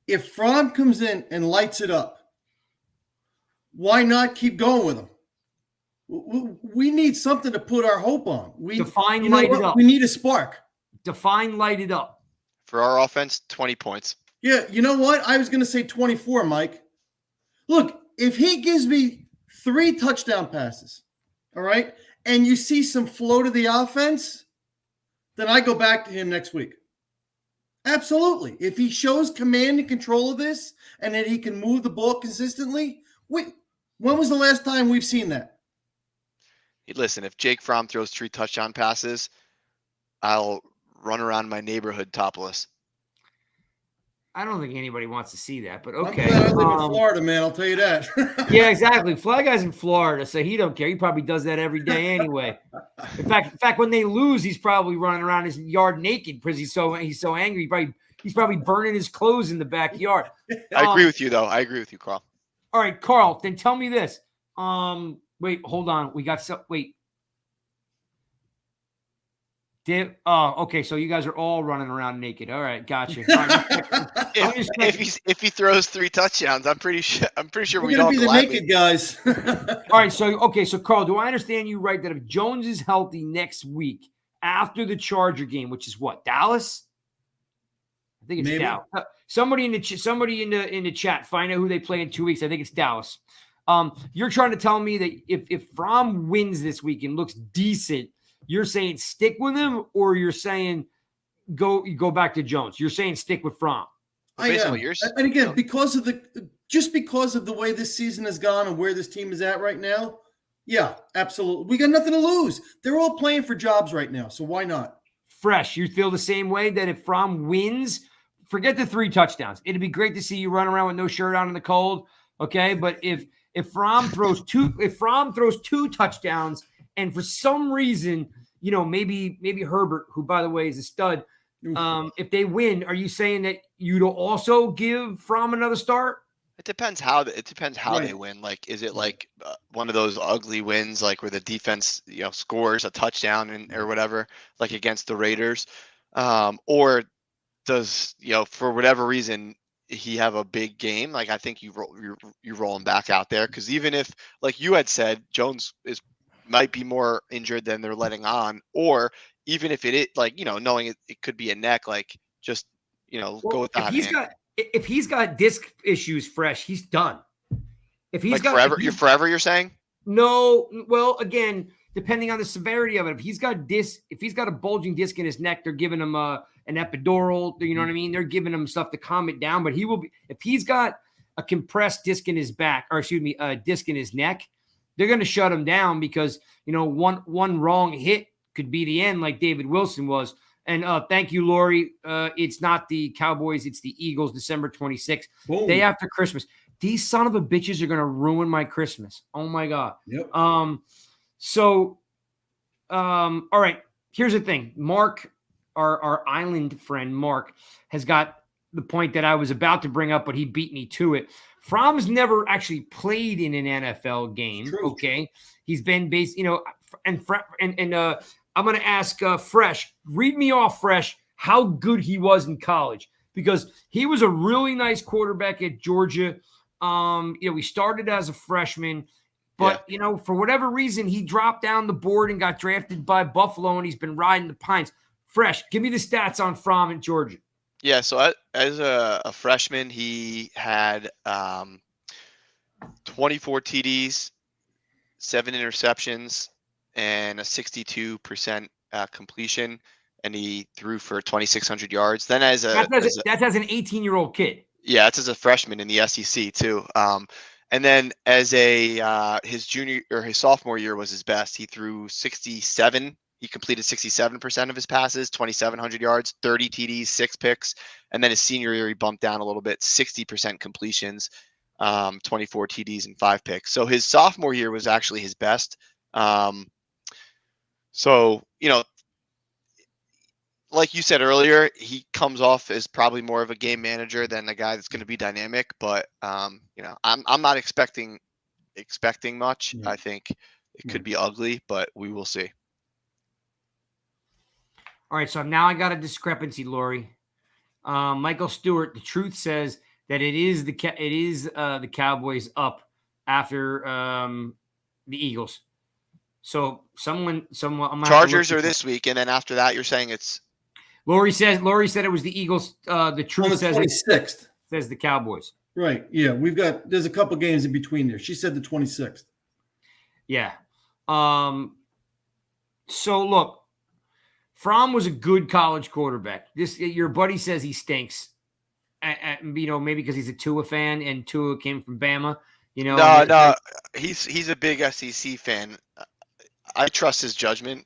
if Fromm comes in and lights it up, why not keep going with him? We need something to put our hope on. Define light it up. We need a spark. Define light it up. For our offense, 20 points. Yeah, you know what? I was going to say 24, Mike. Look, if he gives me 3 touchdown passes, all right, and you see some flow to the offense, then I go back to him next week. Absolutely. If he shows command and control of this and that he can move the ball consistently, when was the last time we've seen that? Listen, if Jake Fromm throws 3 touchdown passes, I'll run around my neighborhood topless. I don't think anybody wants to see that, but okay. I'm glad I live in Florida, man. I'll tell you that. Yeah, exactly. Fla-Guy's in Florida, so he don't care. He probably does that every day anyway. In fact, when they lose, he's probably running around his yard naked because he's so angry. He's probably burning his clothes in the backyard. I agree with you, though. I agree with you, Carl. All right, Carl. Then tell me this. Wait, hold on. Okay. So you guys are all running around naked. All right, gotcha. All right, if he throws 3 touchdowns, I'm pretty sure we don't be the naked guys. All right. So Carl, do I understand you right that if Jones is healthy next week after the Charger game, which is what, Dallas? I think it's Dallas. Somebody in the chat, find out who they play in 2 weeks. I think it's Dallas. You're trying to tell me that if Fromm wins this week and looks decent, you're saying stick with him, or you're saying go back to Jones? You're saying stick with Fromm. I am. And again, because of the way this season has gone and where this team is at right now, yeah, absolutely. We got nothing to lose. They're all playing for jobs right now, so why not? Fresh. You feel the same way that if Fromm wins, forget the 3 touchdowns. It'd be great to see you run around with no shirt on in the cold. Okay, but if Fromm throws 2 touchdowns, and for some reason, maybe Herbert, who by the way is a stud, if they win, are you saying that you'd also give Fromm another start? It depends how they win. Like, is it like one of those ugly wins, like where the defense, scores a touchdown or whatever, like against the Raiders, or does for whatever reason he have a big game? Like, I think you roll him back out there, because even if, like you had said, Jones might be more injured than they're letting on, or even if it is, like, knowing it could be a neck, like just go with that. If he's got disc issues, fresh, he's done. If he's got forever, you're saying? No, well, again, depending on the severity of it. If he's got a bulging disc in his neck, they're giving him an epidural. You know what I mean? They're giving him stuff to calm it down. But he will be, if he's got a compressed disc in his back, or excuse me, a disc in his neck, they're going to shut him down because, one wrong hit could be the end, like David Wilson was. And thank you, Lori. It's not the Cowboys, it's the Eagles, December 26th, day after Christmas. These son of a bitches are going to ruin my Christmas. Oh my God. Yep. All right. Here's the thing. Mark, our island friend, Mark, has got the point that I was about to bring up, but he beat me to it. Fromm's never actually played in an NFL game. Okay. He's been based, I'm going to ask Fresh, read me off, Fresh, how good he was in college, because he was a really nice quarterback at Georgia. We started as a freshman, but for whatever reason, he dropped down the board and got drafted by Buffalo, and he's been riding the pines. Fresh, give me the stats on Fromm at Georgia. Yeah, so as a freshman, he had 24 TDs, 7 interceptions, and a 62% completion, and he threw for 2,600 yards. Then that's as an 18-year-old kid. Yeah, that's as a freshman in the SEC too. And then as his junior or his sophomore year was his best. He threw 67. He completed 67% of his passes, 2,700 yards, 30 TDs, 6 picks. And then his senior year, he bumped down a little bit, 60% completions, 24 TDs and 5 picks. So his sophomore year was actually his best. Like you said earlier, he comes off as probably more of a game manager than a guy that's going to be dynamic. But I'm not expecting much. I think it could be ugly, but we will see. All right, so now I got a discrepancy, Lori. Michael Stewart, the truth says that it is the Cowboys up after the Eagles. So someone Chargers are this week, and then after that, you're saying it's. Lori said it was the Eagles. The truth says 26th. Says the Cowboys. Right. Yeah, there's a couple games in between there. She said the 26th. Yeah. So look, Fromm was a good college quarterback. Your buddy says he stinks. Maybe because he's a Tua fan and Tua came from Bama. No, he's a big SEC fan. I trust his judgment,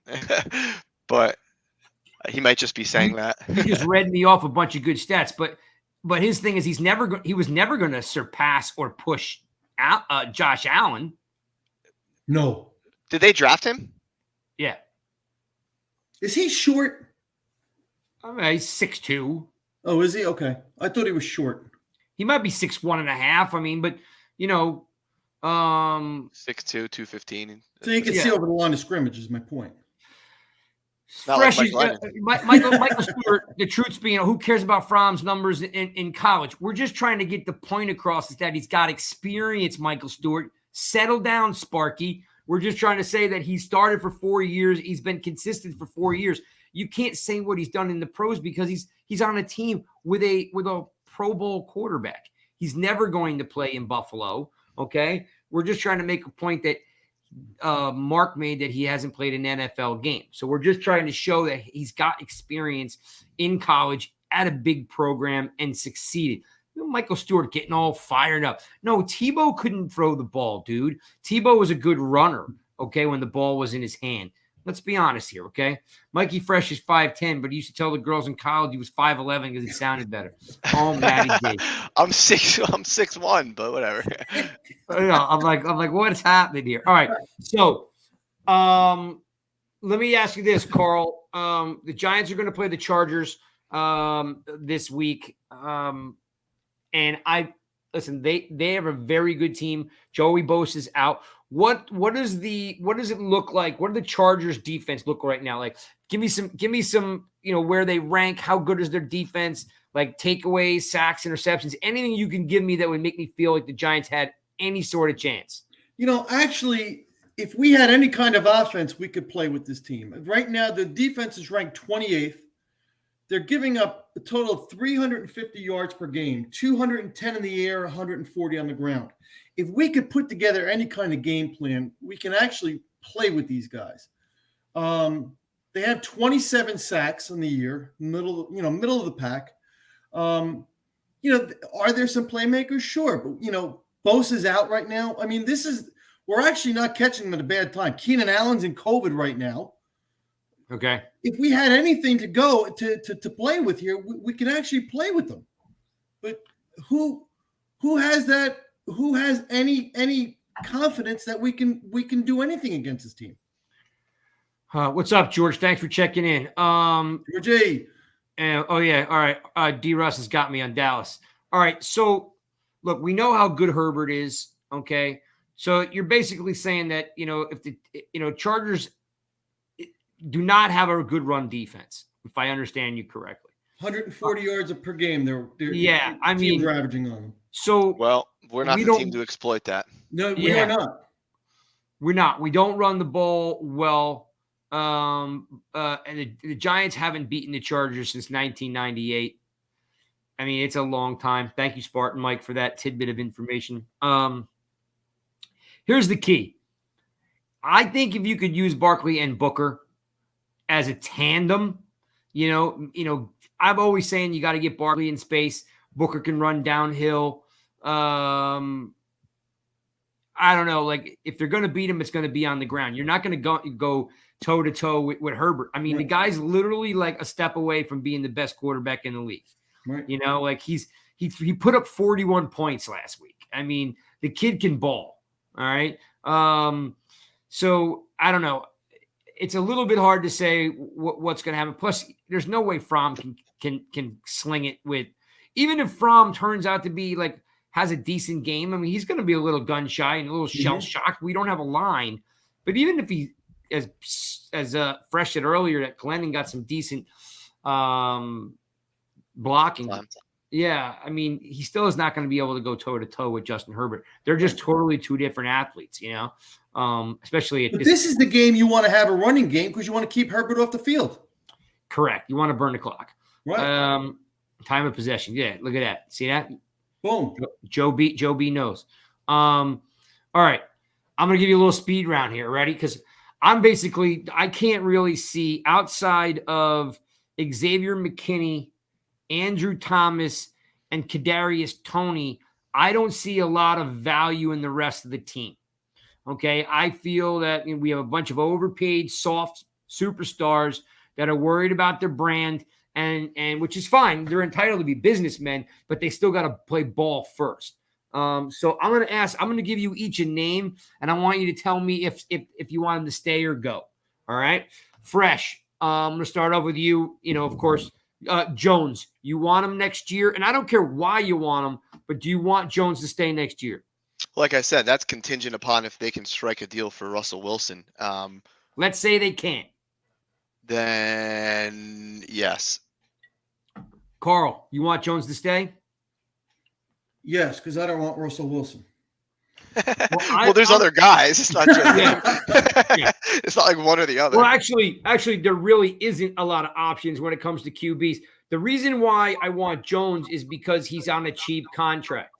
but he might just be saying that. He just read me off a bunch of good stats, but his thing is he was never going to surpass or push Josh Allen. No. Did they draft him? Yeah. Is he short? I mean, he's 6'2". Oh, is he? Okay. I thought he was short. He might be 6'1.5". I mean, but 6'2", 215. So you can see over the line of scrimmage is my point. Fresh, Michael Stewart, the truth's being, who cares about Fromm's numbers in college? We're just trying to get the point across is that he's got experience, Michael Stewart. Settle down, Sparky. We're just trying to say that he started for 4 years. He's been consistent for 4 years. You can't say what he's done in the pros because he's on a team with a Pro Bowl quarterback. He's never going to play in Buffalo, okay? We're just trying to make a point that Mark made that he hasn't played an NFL game. So we're just trying to show that he's got experience in college at a big program and succeeded. Michael Stewart getting all fired up. No, Tebow couldn't throw the ball, dude. Tebow was a good runner, okay, when the ball was in his hand. Let's be honest here, okay? Mikey Fresh is 5'10", but he used to tell the girls in college he was 5'11" because it sounded better. Oh, Matty G. I'm 6'1", but whatever. I'm like, what's happening here? All right, so let me ask you this, Carl. The Giants are going to play the Chargers this week. And they have a very good team. Joey Bosa's out. What does it look like? What do the Chargers defense look right now? Like, give me some, where they rank, how good is their defense, like takeaways, sacks, interceptions, anything you can give me that would make me feel like the Giants had any sort of chance. Actually, if we had any kind of offense, we could play with this team. Right now, the defense is ranked 28th. They're giving up a total of 350 yards per game, 210 in the air, 140 on the ground. If we could put together any kind of game plan, we can actually play with these guys. They have 27 sacks in the year, middle of the pack. are there some playmakers? Sure. But, Bosa's out right now. I mean, we're actually not catching them at a bad time. Keenan Allen's in COVID right now. Okay. If we had anything to go to play with here, we can actually play with them. But who has that? Who has any confidence that we can do anything against this team? What's up, George? Thanks for checking in. George A. Oh yeah, all right. D. Russ has got me on Dallas. All right, so look, we know how good Herbert is. Okay, so you're basically saying that if the Chargers do not have a good run defense, if I understand you correctly. 140 yards per game. They're averaging on them. So we're not the team to exploit that. No, we are not. We're not. We don't run the ball well. And the Giants haven't beaten the Chargers since 1998. I mean, it's a long time. Thank you, Spartan Mike, for that tidbit of information. Here's the key. I think if you could use Barkley and Booker as a tandem, I'm always saying you got to get Barkley in space. Booker can run downhill. I don't know. Like, if they're going to beat him, it's going to be on the ground. You're not going to go toe-to-toe with Herbert. I mean, The guy's literally like a step away from being the best quarterback in the league. Right. Like he put up 41 points last week. I mean, the kid can ball. All right. So I don't know. It's a little bit hard to say what's going to happen. Plus, there's no way Fromm can sling it with. Even if Fromm turns out to be has a decent game, I mean, he's going to be a little gun shy and a little shell shocked. We don't have a line, but even if he, as Fresh said earlier, that Glennon got some decent blocking. Yeah, I mean, he still is not going to be able to go toe to toe with Justin Herbert. They're just totally two different athletes, especially at this is the game you want to have a running game because you want to keep Herbert off the field. Correct. You want to burn the clock. Right. Time of possession. Yeah, look at that. See that? Boom. Joe B knows. All right. I'm going to give you a little speed round here. Ready? Because I can't really see outside of Xavier McKinney, Andrew Thomas, and Kadarius Toney. I don't see a lot of value in the rest of the team. Okay. I feel that we have a bunch of overpaid, soft superstars that are worried about their brand. And which is fine. They're entitled to be businessmen, but they still got to play ball first. So I'm going to give you each a name, and I want you to tell me if you want them to stay or go. All right. Fresh. I'm going to start off with you. Of course, Jones, you want him next year. And I don't care why you want him, but do you want Jones to stay next year? Like I said, that's contingent upon if they can strike a deal for Russell Wilson. Let's say they can't. Then yes. Carl, you want Jones to stay? Yes, because I don't want Russell Wilson. Well, there's other guys. It's not just It's not like one or the other. Well, actually, there really isn't a lot of options when it comes to QBs. The reason why I want Jones is because he's on a cheap contract.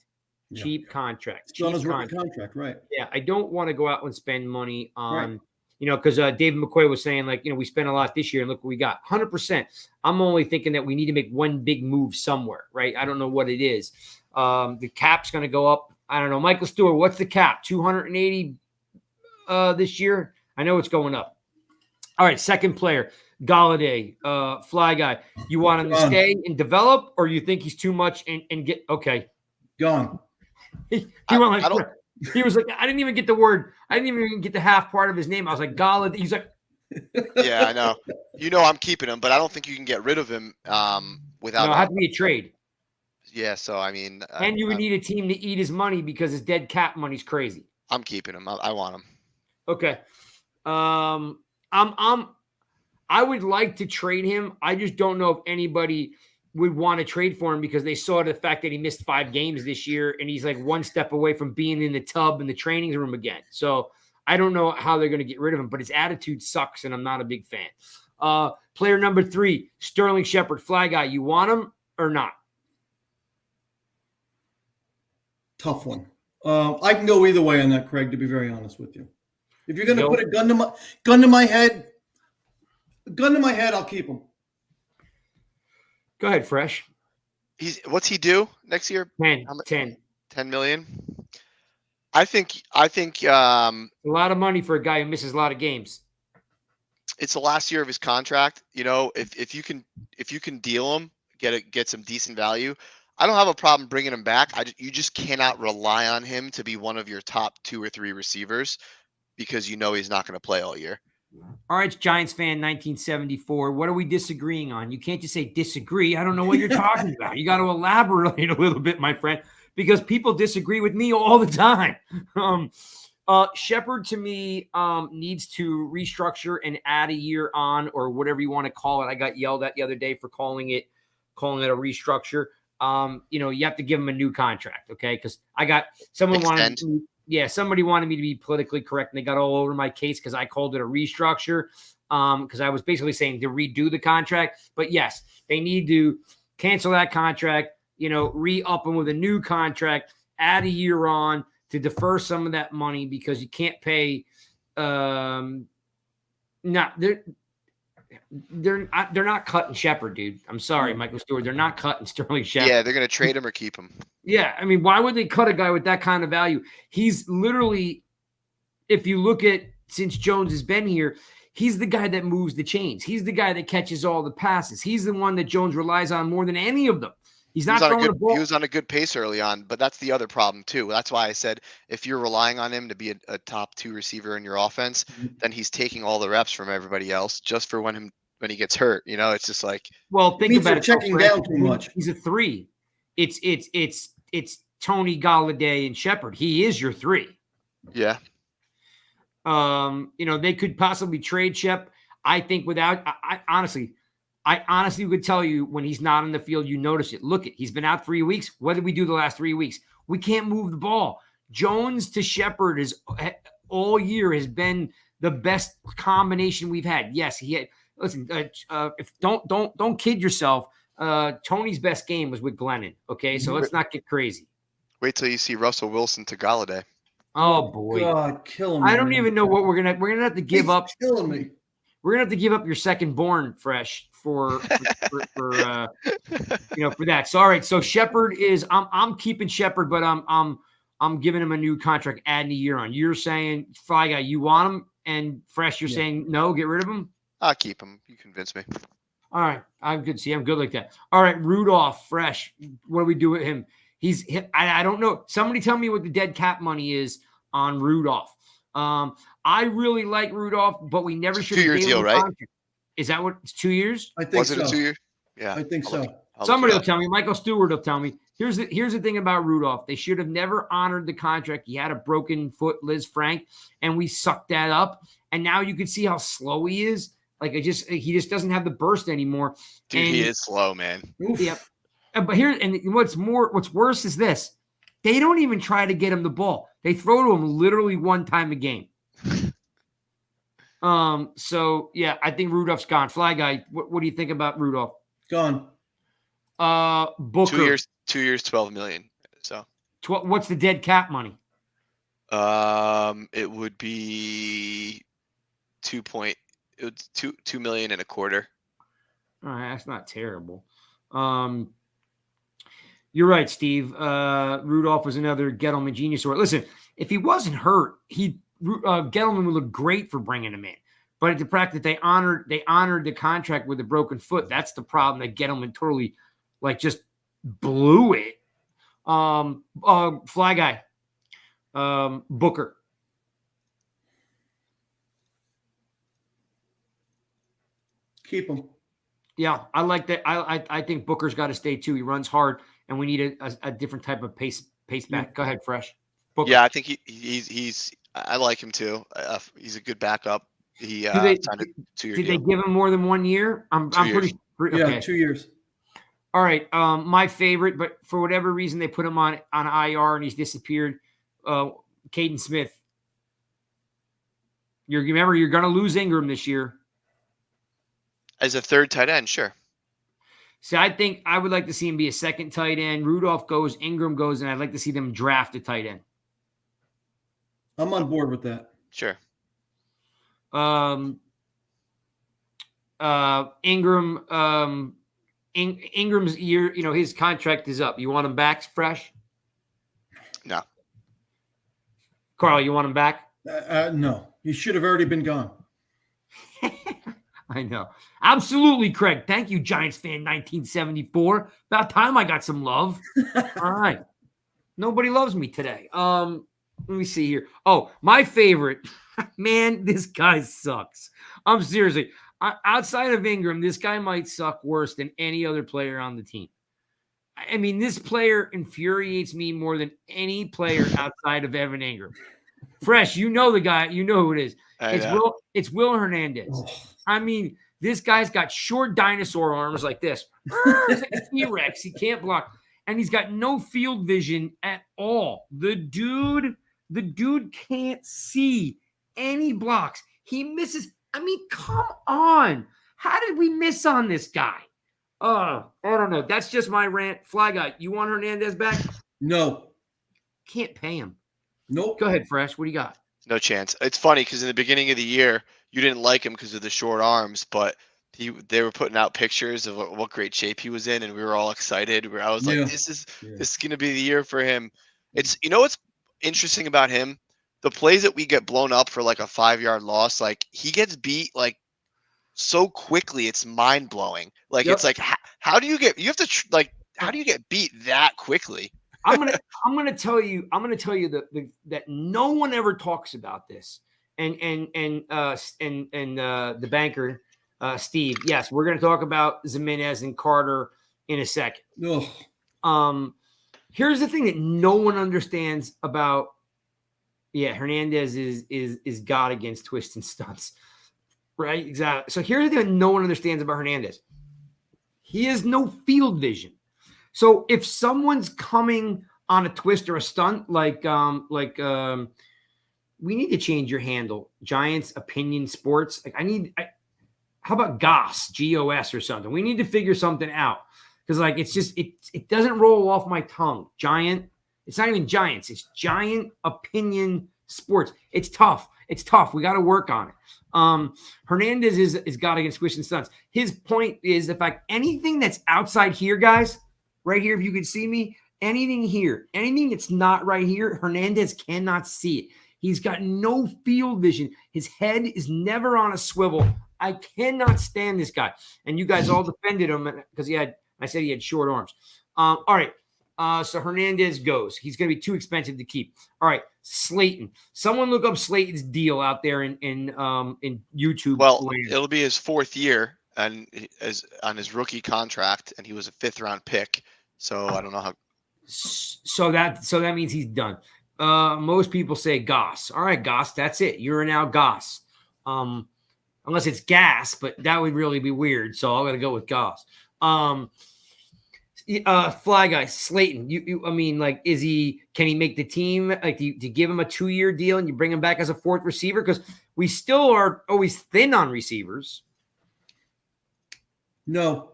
Cheap contract. He's on his rookie contract, right? Yeah, I don't want to go out and spend money on. Right. Because David McCoy was saying, we spent a lot this year and look what we got. 100%. I'm only thinking that we need to make one big move somewhere, right? I don't know what it is. The cap's going to go up. I don't know. Michael Stewart, what's the cap? 280 this year? I know it's going up. All right, second player, Galladay, Fla-Guy. You want him to stay and develop, or you think he's too much and get – okay. Gone. He was like, I didn't even get the word. I didn't even get the half part of his name. I was like, Galladay. He's like, yeah, I know. I'm keeping him, but I don't think you can get rid of him without. No, it has to be a trade. Yeah, so I mean. And you would need a team to eat his money because his dead cap money's crazy. I'm keeping him. I want him. Okay. I would like to trade him. I just don't know if anybody would want to trade for him because they saw the fact that he missed 5 games this year and he's like one step away from being in the tub in the training room again. So I don't know how they're going to get rid of him, but his attitude sucks and I'm not a big fan. Player number 3, Sterling Shepard, Fla-Guy. You want him or not? Tough one. I can go either way on that, Craig, to be very honest with you. If you're going to put a gun to my head, I'll keep him. Go ahead, Fresh. What's he do next year? 10, How much? 10. 10 million. I think A lot of money for a guy who misses a lot of games. it's the last year of his contract. You know, if you can deal him, get some decent value, I don't have a problem bringing him back. You just cannot rely on him to be one of your top 2 or 3 receivers because you know he's not going to play all year. All right, Giants fan 1974. What are we disagreeing on? You can't just say disagree. I don't know what you're talking about. You got to elaborate a little bit, my friend, because people disagree with me all the time. Shepard to me needs to restructure and add a year on, or whatever you want to call it. I got yelled at the other day for calling it a restructure. You have to give him a new contract, okay? Because I got someone somebody wanted me to be politically correct, and they got all over my case because I called it a restructure. Because I was basically saying to redo the contract. But yes, they need to cancel that contract, re-up them with a new contract, add a year on to defer some of that money because you can't pay. They're not cutting Shepard, dude. I'm sorry, Michael Stewart. They're not cutting Sterling Shepard. Yeah, they're going to trade him or keep him. Yeah, I mean, why would they cut a guy with that kind of value? He's literally, if you look at since Jones has been here, he's the guy that moves the chains. He's the guy that catches all the passes. He's the one that Jones relies on more than any of them. He's not throwing the ball. He was on a good pace early on, but that's the other problem too. That's why I said if you're relying on him to be a top 2 receiver in your offense, then he's taking all the reps from everybody else just for when he gets hurt. It's just like, well, think about it. Checking down too much. He's a 3. It's Tony, Galladay, and Shepard. He is your 3. Yeah. They could possibly trade Shep. I think I honestly would tell you when he's not on the field, you notice it. Look, he's been out 3 weeks. What did we do the last 3 weeks? We can't move the ball. Jones to Shepard is all year has been the best combination we've had. Yes, he had. Listen, if don't kid yourself. Tony's best game was with Glennon. Okay, so let's not get crazy. Wait till you see Russell Wilson to Galladay. Oh boy, God, killing me. I don't even know what we're gonna have to give up. Killing me. We're gonna have to give up your second born, Fresh, for that. So all right, so Shepard is I'm keeping Shepard, but I'm giving him a new contract, adding a year on. You're saying Fla-Guy, you want him, and Fresh, you're saying no, get rid of him. I'll keep him. You convince me. All right, I'm good. See, I'm good like that. All right, Rudolph, Fresh. What do we do with him? I don't know. Somebody tell me what the dead cap money is on Rudolph. I really like Rudolph, but we never should. 2 year deal, right? Is that what it's 2 years? I think Was it a 2 year? Yeah, I think so. Somebody will tell me. Michael Stewart will tell me. Here's the thing about Rudolph. They should have never honored the contract. He had a broken foot, Liz Frank, and we sucked that up. And now you can see how slow he is. Like he just doesn't have the burst anymore. Dude, he is slow, man. Yep. But what's worse is this. They don't even try to get him the ball. They throw to him literally one time a game. So yeah, I think Rudolph's gone. Fla-Guy, what do you think about Rudolph? Gone. Booker. 2 years, 12 million. So what's the dead cap money? It would be 2 million and a quarter. All right, that's not terrible. You're right, Steve. Rudolph was another Gettleman genius. Or listen, if he wasn't hurt, Gettleman would look great for bringing him in. But the fact that they honored the contract with a broken foot, that's the problem. That Gettleman totally just blew it. Fla-Guy, Booker. Keep him. Yeah, I like that. I think Booker's got to stay too. He runs hard, and we need a different type of pace back. Go ahead, Fresh. Booker. Yeah, I think he's. I like him too. He's a good backup. He signed a 2 year deal. Did they give him more than 1 year? I'm pretty sure. Yeah, 2 years. All right. My favorite, but for whatever reason they put him on IR and he's disappeared. Caden Smith. Remember, you're going to lose Ingram this year. As a third tight end, sure. So I think I would like to see him be a second tight end. Rudolph goes, Ingram goes, and I'd like to see them draft a tight end. I'm on board with that. Sure. Ingram, Ingram's year, his contract is up. You want him back fresh? No. Carl, you want him back? No, he should have already been gone. I know. Absolutely, Craig. Thank you, Giants fan 1974. About time I got some love. All right. Nobody loves me today. Let me see here. Oh, my favorite. Man, this guy sucks. I'm seriously. Outside of Ingram, this guy might suck worse than any other player on the team. I mean, this player infuriates me more than any player outside of Evan Ingram. Fresh, you know the guy. You know who it is. It's Will Hernandez. Oh. I mean, this guy's got short dinosaur arms like this. He's like a T-Rex. He can't block. And he's got no field vision at all. The dude can't see any blocks. He misses. I mean, come on. How did we miss on this guy? I don't know. That's just my rant. Fla-Guy, you want Hernandez back? No. Can't pay him. Nope. Go ahead, Fresh. What do you got? No chance. It's funny because in the beginning of the year, you didn't like him because of the short arms, but they were putting out pictures of what great shape he was in, and we were all excited. I was like, this is going to be the year for him. It's what's interesting about him? The plays that we get blown up for like a 5-yard loss, like he gets beat like so quickly, it's mind blowing. Like it's like how do you get beat that quickly? I'm gonna tell you that no one ever talks about this. And the banker, Steve. Yes, we're gonna talk about Jimenez and Carter in a second. Here's the thing that no one understands about. Yeah, Hernandez is God against twists and stunts, right? Exactly. So here's the thing that no one understands about Hernandez. He has no field vision. So if someone's coming on a twist or a stunt, like we need to change your handle, Giants Opinion Sports. Like how about Goss, G-O-S or something? We need to figure something out because like it's just it doesn't roll off my tongue. Giant. It's not even Giants. It's Giant Opinion Sports. It's tough. We got to work on it. Hernandez is God against twists and stunts. His point is the fact anything that's outside here, guys. Right here, if you can see me, anything here, anything that's not right here, Hernandez cannot see it. He's got no field vision. His head is never on a swivel. I cannot stand this guy. And you guys all defended him because I said he had short arms. All right. So Hernandez goes. He's going to be too expensive to keep. All right. Slayton. Someone look up Slayton's deal out there in YouTube. Well, it'll be his 4th year. And on his rookie contract, and he was a 5th-round pick. So I don't know how. So that means he's done. Most people say Goss. All right, Goss, that's it. You're now Goss. Unless it's gas, but that would really be weird. So I'm gonna go with Goss. Fla-Guy, Slayton. I mean, like, can he make the team? Like, do you give him a 2-year deal and you bring him back as a 4th receiver? Because we still are always thin on receivers. No,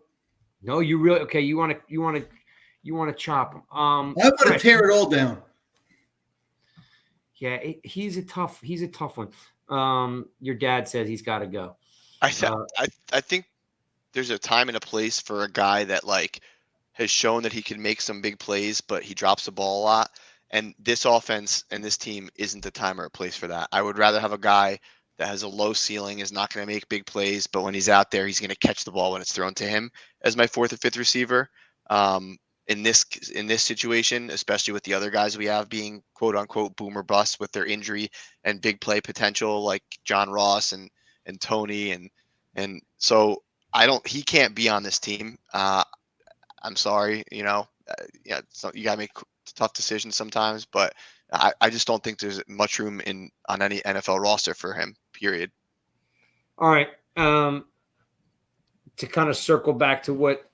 you really okay? You want to chop him? I want to tear it all down. Yeah, he's a tough one. Your dad says he's got to go. I think there's a time and a place for a guy that like has shown that he can make some big plays, but he drops the ball a lot. And this offense and this team isn't the time or a place for that. I would rather have a guy that has a low ceiling, is not going to make big plays, but when he's out there, he's going to catch the ball when it's thrown to him as my 4th or 5th receiver. In this situation, especially with the other guys we have being quote unquote boomer bust with their injury and big play potential, like John Ross and Tony. And so he can't be on this team. I'm sorry, you got to make tough decisions sometimes, but I just don't think there's much room on any NFL roster for him, period. All right. To kind of circle back to what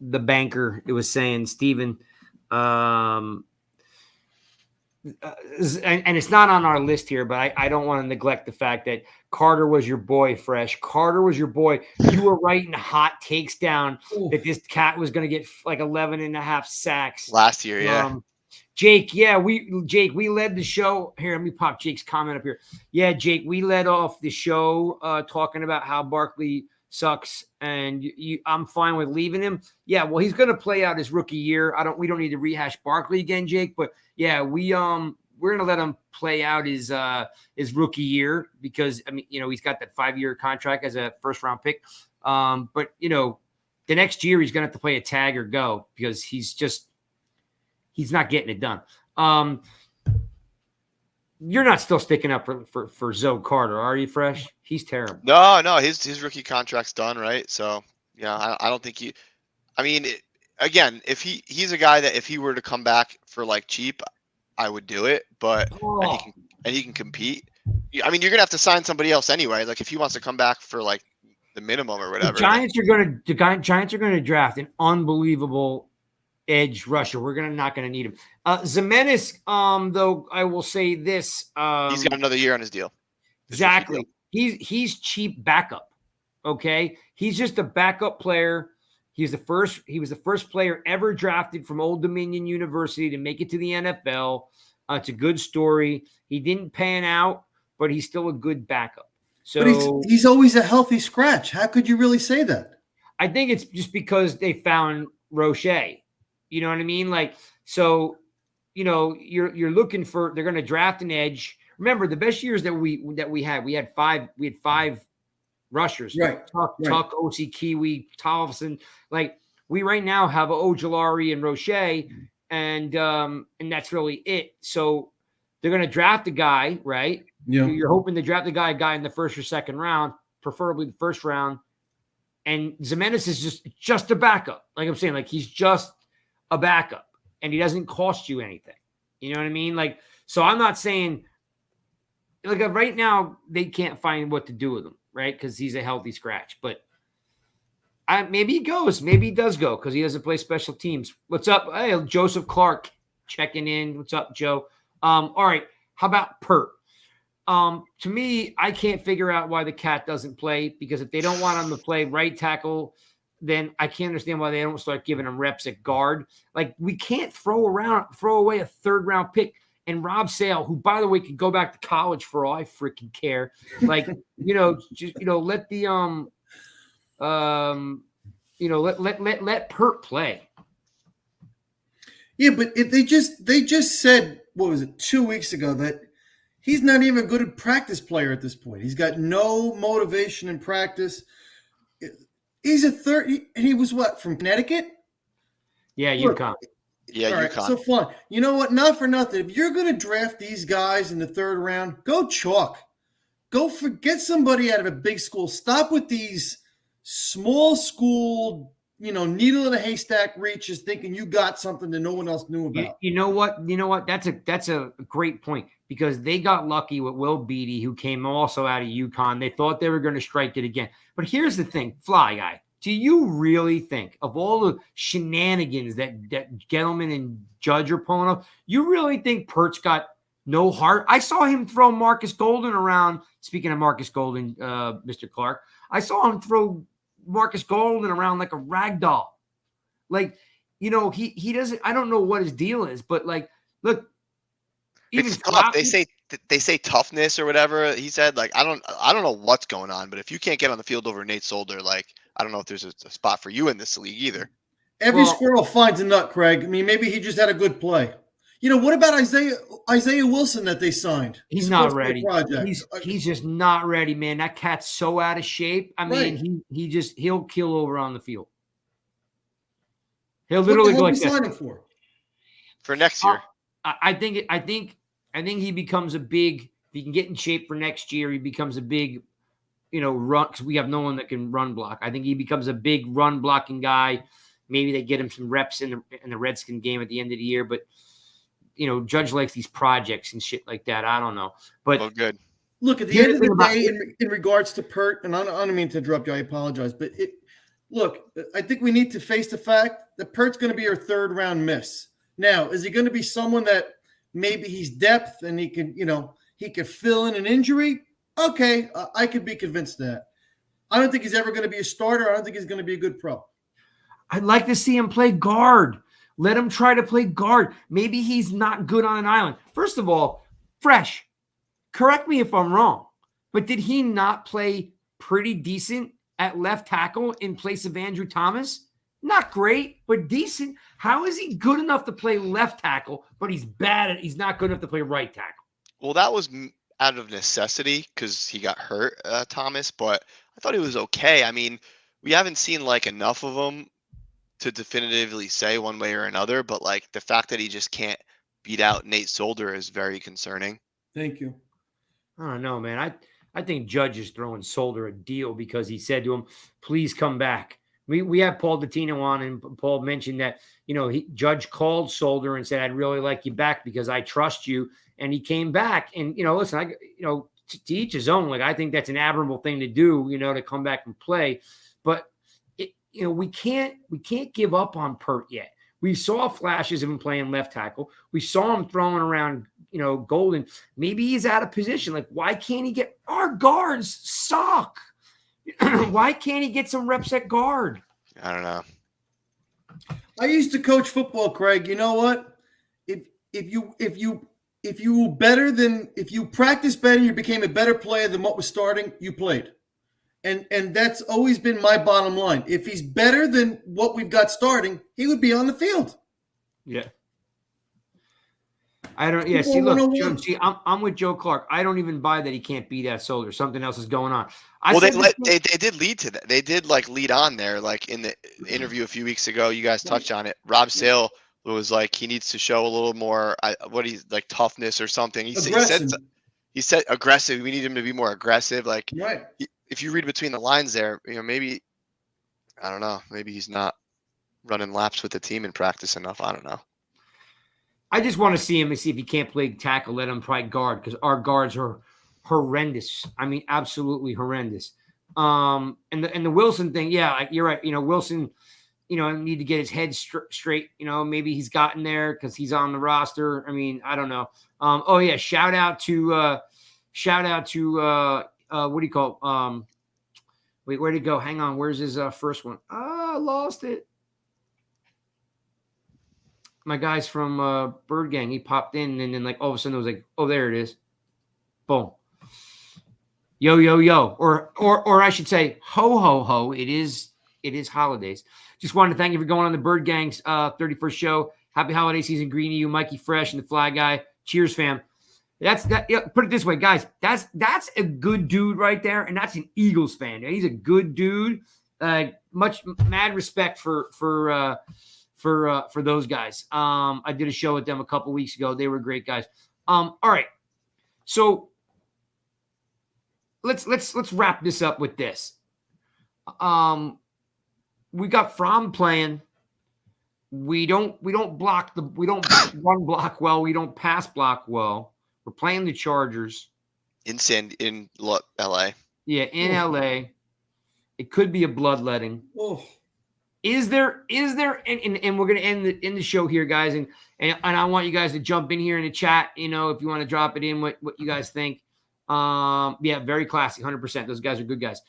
the banker was saying, Steven, and it's not on our list here, but I don't want to neglect the fact that Carter was your boy, Fresh. Carter was your boy. You were writing hot takes down that this cat was going to get like 11.5 sacks. Last year, yeah. Jake, we led the show. Here, let me pop Jake's comment up here. Yeah, Jake, we led off the show talking about how Barkley sucks, and I'm fine with leaving him. Yeah, well, he's going to play out his rookie year. We don't need to rehash Barkley again, Jake. But yeah, we're going to let him play out his rookie year because I mean, he's got that 5-year contract as a first round pick. But the next year he's going to have to play a tag or go because he's not getting it done. You're not still sticking up for Zoe Carter, are you, Fresh? He's terrible. No, his rookie contract's done, right? So yeah, I don't think I mean, again, if he's a guy that if he were to come back for like cheap, I would do it. But and he can compete. I mean, you're gonna have to sign somebody else anyway. Like if he wants to come back for like the minimum or whatever. The Giants are gonna draft an unbelievable edge rusher. We're not gonna need him. Zimenez, though, I will say this: he's got another year on his deal. Exactly. He's cheap backup. Okay, he's just a backup player. He was the first player ever drafted from Old Dominion University to make it to the NFL. It's a good story. He didn't pan out, but he's still a good backup. So but he's always a healthy scratch. How could you really say that? I think it's just because they found Roche. You know what I mean? Like, so, you're looking for, they're going to draft an edge. Remember the best years that we had five rushers, right? Tuck, O.C. Kiwi, Tollefson. Like we right now have Ojulari and Roche, and that's really it. So they're going to draft a guy, right? Yeah. You're hoping to draft a guy in the first or second round, preferably the first round. And Zimenez is just a backup. Like I'm saying, like he's just a backup, and he doesn't cost you anything. You know what I mean? Like, so I'm not saying like right now they can't find what to do with him, right? Because he's a healthy scratch. But maybe he goes. Maybe he does go because he doesn't play special teams. What's up? Hey, Joseph Clark checking in. What's up, Joe? All right. How about Pert? To me, I can't figure out why the cat doesn't play because if they don't want him to play right tackle, then I can't understand why they don't start giving him reps at guard. Like we can't throw away a 3rd round pick. And Rob Sale, who by the way could go back to college for all I freaking care. Like, let the let Pert play. Yeah, but they just said, what was it, 2 weeks ago, that he's not even a good practice player at this point. He's got no motivation in practice. He's he was what, from Connecticut? Yeah, UConn. Yeah, all right, UConn. So fun. You know what? Not for nothing. If you're going to draft these guys in the 3rd round, go chalk. Go get somebody out of a big school. Stop with these small school, needle in a haystack reaches, thinking you got something that no one else knew about. You know what? That's a great point because they got lucky with Will Beatty, who came also out of UConn. They thought they were going to strike it again. But here's the thing, Fla-Guy. Do you really think of all the shenanigans that Gettleman and Judge are pulling up, you really think Pert's got no heart? I saw him throw Marcus Golden around. Speaking of Marcus Golden, Mr. Clark, I saw him throw Marcus Golden around like a rag doll. Like, he doesn't, I don't know what his deal is, but like, look, even it's tough. They say toughness or whatever. He said, like, I don't know what's going on, but if you can't get on the field over Nate Solder, like, I don't know if there's a spot for you in this league either. Every squirrel finds a nut, Craig. I mean, maybe he just had a good play. What about Isaiah Wilson that they signed? He's not ready. He's just not ready, man. That cat's so out of shape. I mean, he'll kill over on the field. He'll literally go like this. For next year. I think he becomes a big. If he can get in shape for next year, he becomes a big, run. Because we have no one that can run block. I think he becomes a big run blocking guy. Maybe they get him some reps in the Redskin game at the end of the year, but Judge likes these projects and shit like that. I don't know, but good. Look, at the end of the day, in regards to Pert, and I don't mean to interrupt you. I apologize, but I think we need to face the fact that Pert's going to be our 3rd round miss. Now, is he going to be someone that maybe he's depth and he can, he could fill in an injury? Okay, I could be convinced of that. I don't think he's ever going to be a starter. I don't think he's going to be a good pro. I'd like to see him play guard. Let him try to play guard. Maybe he's not good on an island. First of all, Fresh, correct me if I'm wrong, but did he not play pretty decent at left tackle in place of Andrew Thomas? Not great, but decent. How is he good enough to play left tackle, but he's not good enough to play right tackle? Well, that was out of necessity because he got hurt, Thomas, but I thought he was okay. I mean, we haven't seen like enough of him to definitively say one way or another, but like the fact that he just can't beat out Nate Solder is very concerning. Thank you. I don't know, man. I think Judge is throwing Solder a deal because he said to him, please come back. We have Paul Dottino on, and Paul mentioned that, Judge called Solder and said, I'd really like you back because I trust you. And he came back. And, listen, to each his own. Like, I think that's an admirable thing to do, to come back and play. But, we can't give up on Pert yet. We saw flashes of him playing left tackle. We saw him throwing around, Golden. Maybe he's out of position. Like, why can't he get – our guards suck. Why can't he get some reps at guard? I don't know. I used to coach football, Craig. You know what? If you practiced better, you became a better player than what was starting, you played. And that's always been my bottom line. If he's better than what we've got starting, he would be on the field. Yeah. I don't. Yeah. See, look. Joe, I'm with Joe Clark. I don't even buy that he can't beat that Solder. Something else is going on. They did lead to that. They did lead on there. Like in the interview a few weeks ago, you guys touched on it. Rob Sale was like he needs to show a little more toughness or something. He said aggressive. We need him to be more aggressive. Like right. If you read between the lines there, maybe I don't know. Maybe he's not running laps with the team in practice enough. I don't know. I just want to see him and see if he can't play tackle, let him try guard, because our guards are horrendous. I mean, absolutely horrendous. And the Wilson thing, yeah, you're right. Wilson, need to get his head straight. Maybe he's gotten there because he's on the roster. I mean, I don't know. Oh yeah, shout out to what do you call? Wait, where'd it go? Hang on, where's his first one? I lost it. My guys from Bird Gang, he popped in, and then like all of a sudden it was like, oh, there it is. Boom. Yo, yo, yo. Or I should say, ho, ho, ho. It is holidays. Just wanted to thank you for going on the Bird Gang's 31st show. Happy holiday season, green to you, Mikey Fresh and the Fla-Guy. Cheers, fam. That's that. Yeah, put it this way, guys. That's a good dude right there, and that's an Eagles fan. He's a good dude. Much mad respect for those guys. I did a show with them a couple weeks ago. They were great guys. All right. So let's wrap this up with this. We got Fromm playing. We don't run block well. We don't pass block well. We're playing the Chargers. In LA. Yeah, in LA. It could be a bloodletting. Oh. Is there and we're gonna end the show here, guys, and I want you guys to jump in here in the chat, if you want to drop it in what you guys think. Yeah, very classy, 100%. Those guys are good guys.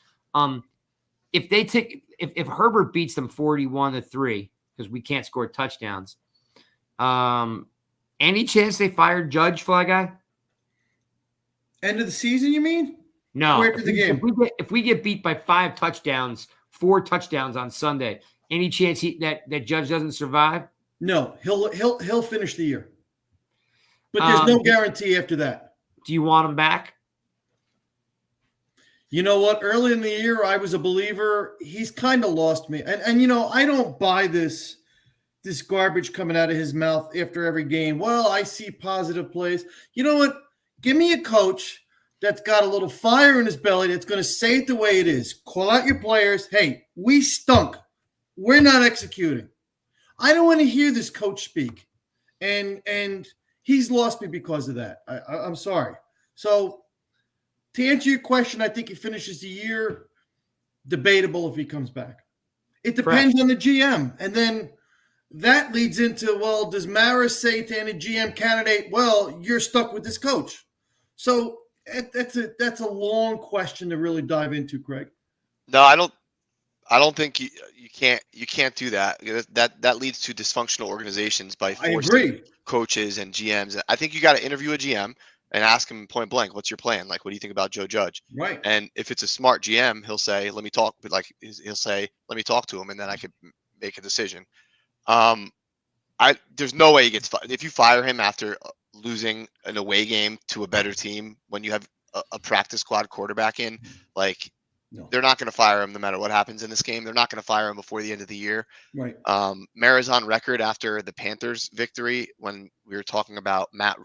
If Herbert beats them 41-3, because we can't score touchdowns, any chance they fired Judge, Fla-Guy? End of the season, you mean? No. After the game. If we get beat by 4 touchdowns on Sunday, any chance that Judge doesn't survive? No, he'll finish the year, but there's no guarantee after that. Do you want him back? You know what? Early in the year, I was a believer. He's kind of lost me, and I don't buy this garbage coming out of his mouth after every game. Well, I see positive plays. You know what? Give me a coach that's got a little fire in his belly that's going to say it the way it is. Call out your players. Hey, we stunk. We're not executing. I don't want to hear this coach speak. And he's lost me because of that. I'm sorry. So to answer your question, I think he finishes the year. Debatable if he comes back. It depends on the GM. And then that leads into, well, does Maris say to any GM candidate, well, you're stuck with this coach? So that's a long question to really dive into, Craig. No, I don't think you can't do that. That leads to dysfunctional organizations by forcing coaches and GMs. I think you got to interview a GM, and ask him point blank, what's your plan? Like, what do you think about Joe Judge? Right. And if it's a smart GM, he'll say, let me talk. But like, he'll say, let me talk to him, and then I could make a decision. There's no way he gets fired. If you fire him after losing an away game to a better team, when you have a practice squad quarterback in, like, No. they're not going to fire him no matter what happens in this game. They're not going to fire him before the end of the year. Right. Mara's on record after the Panthers victory when we were talking about Matt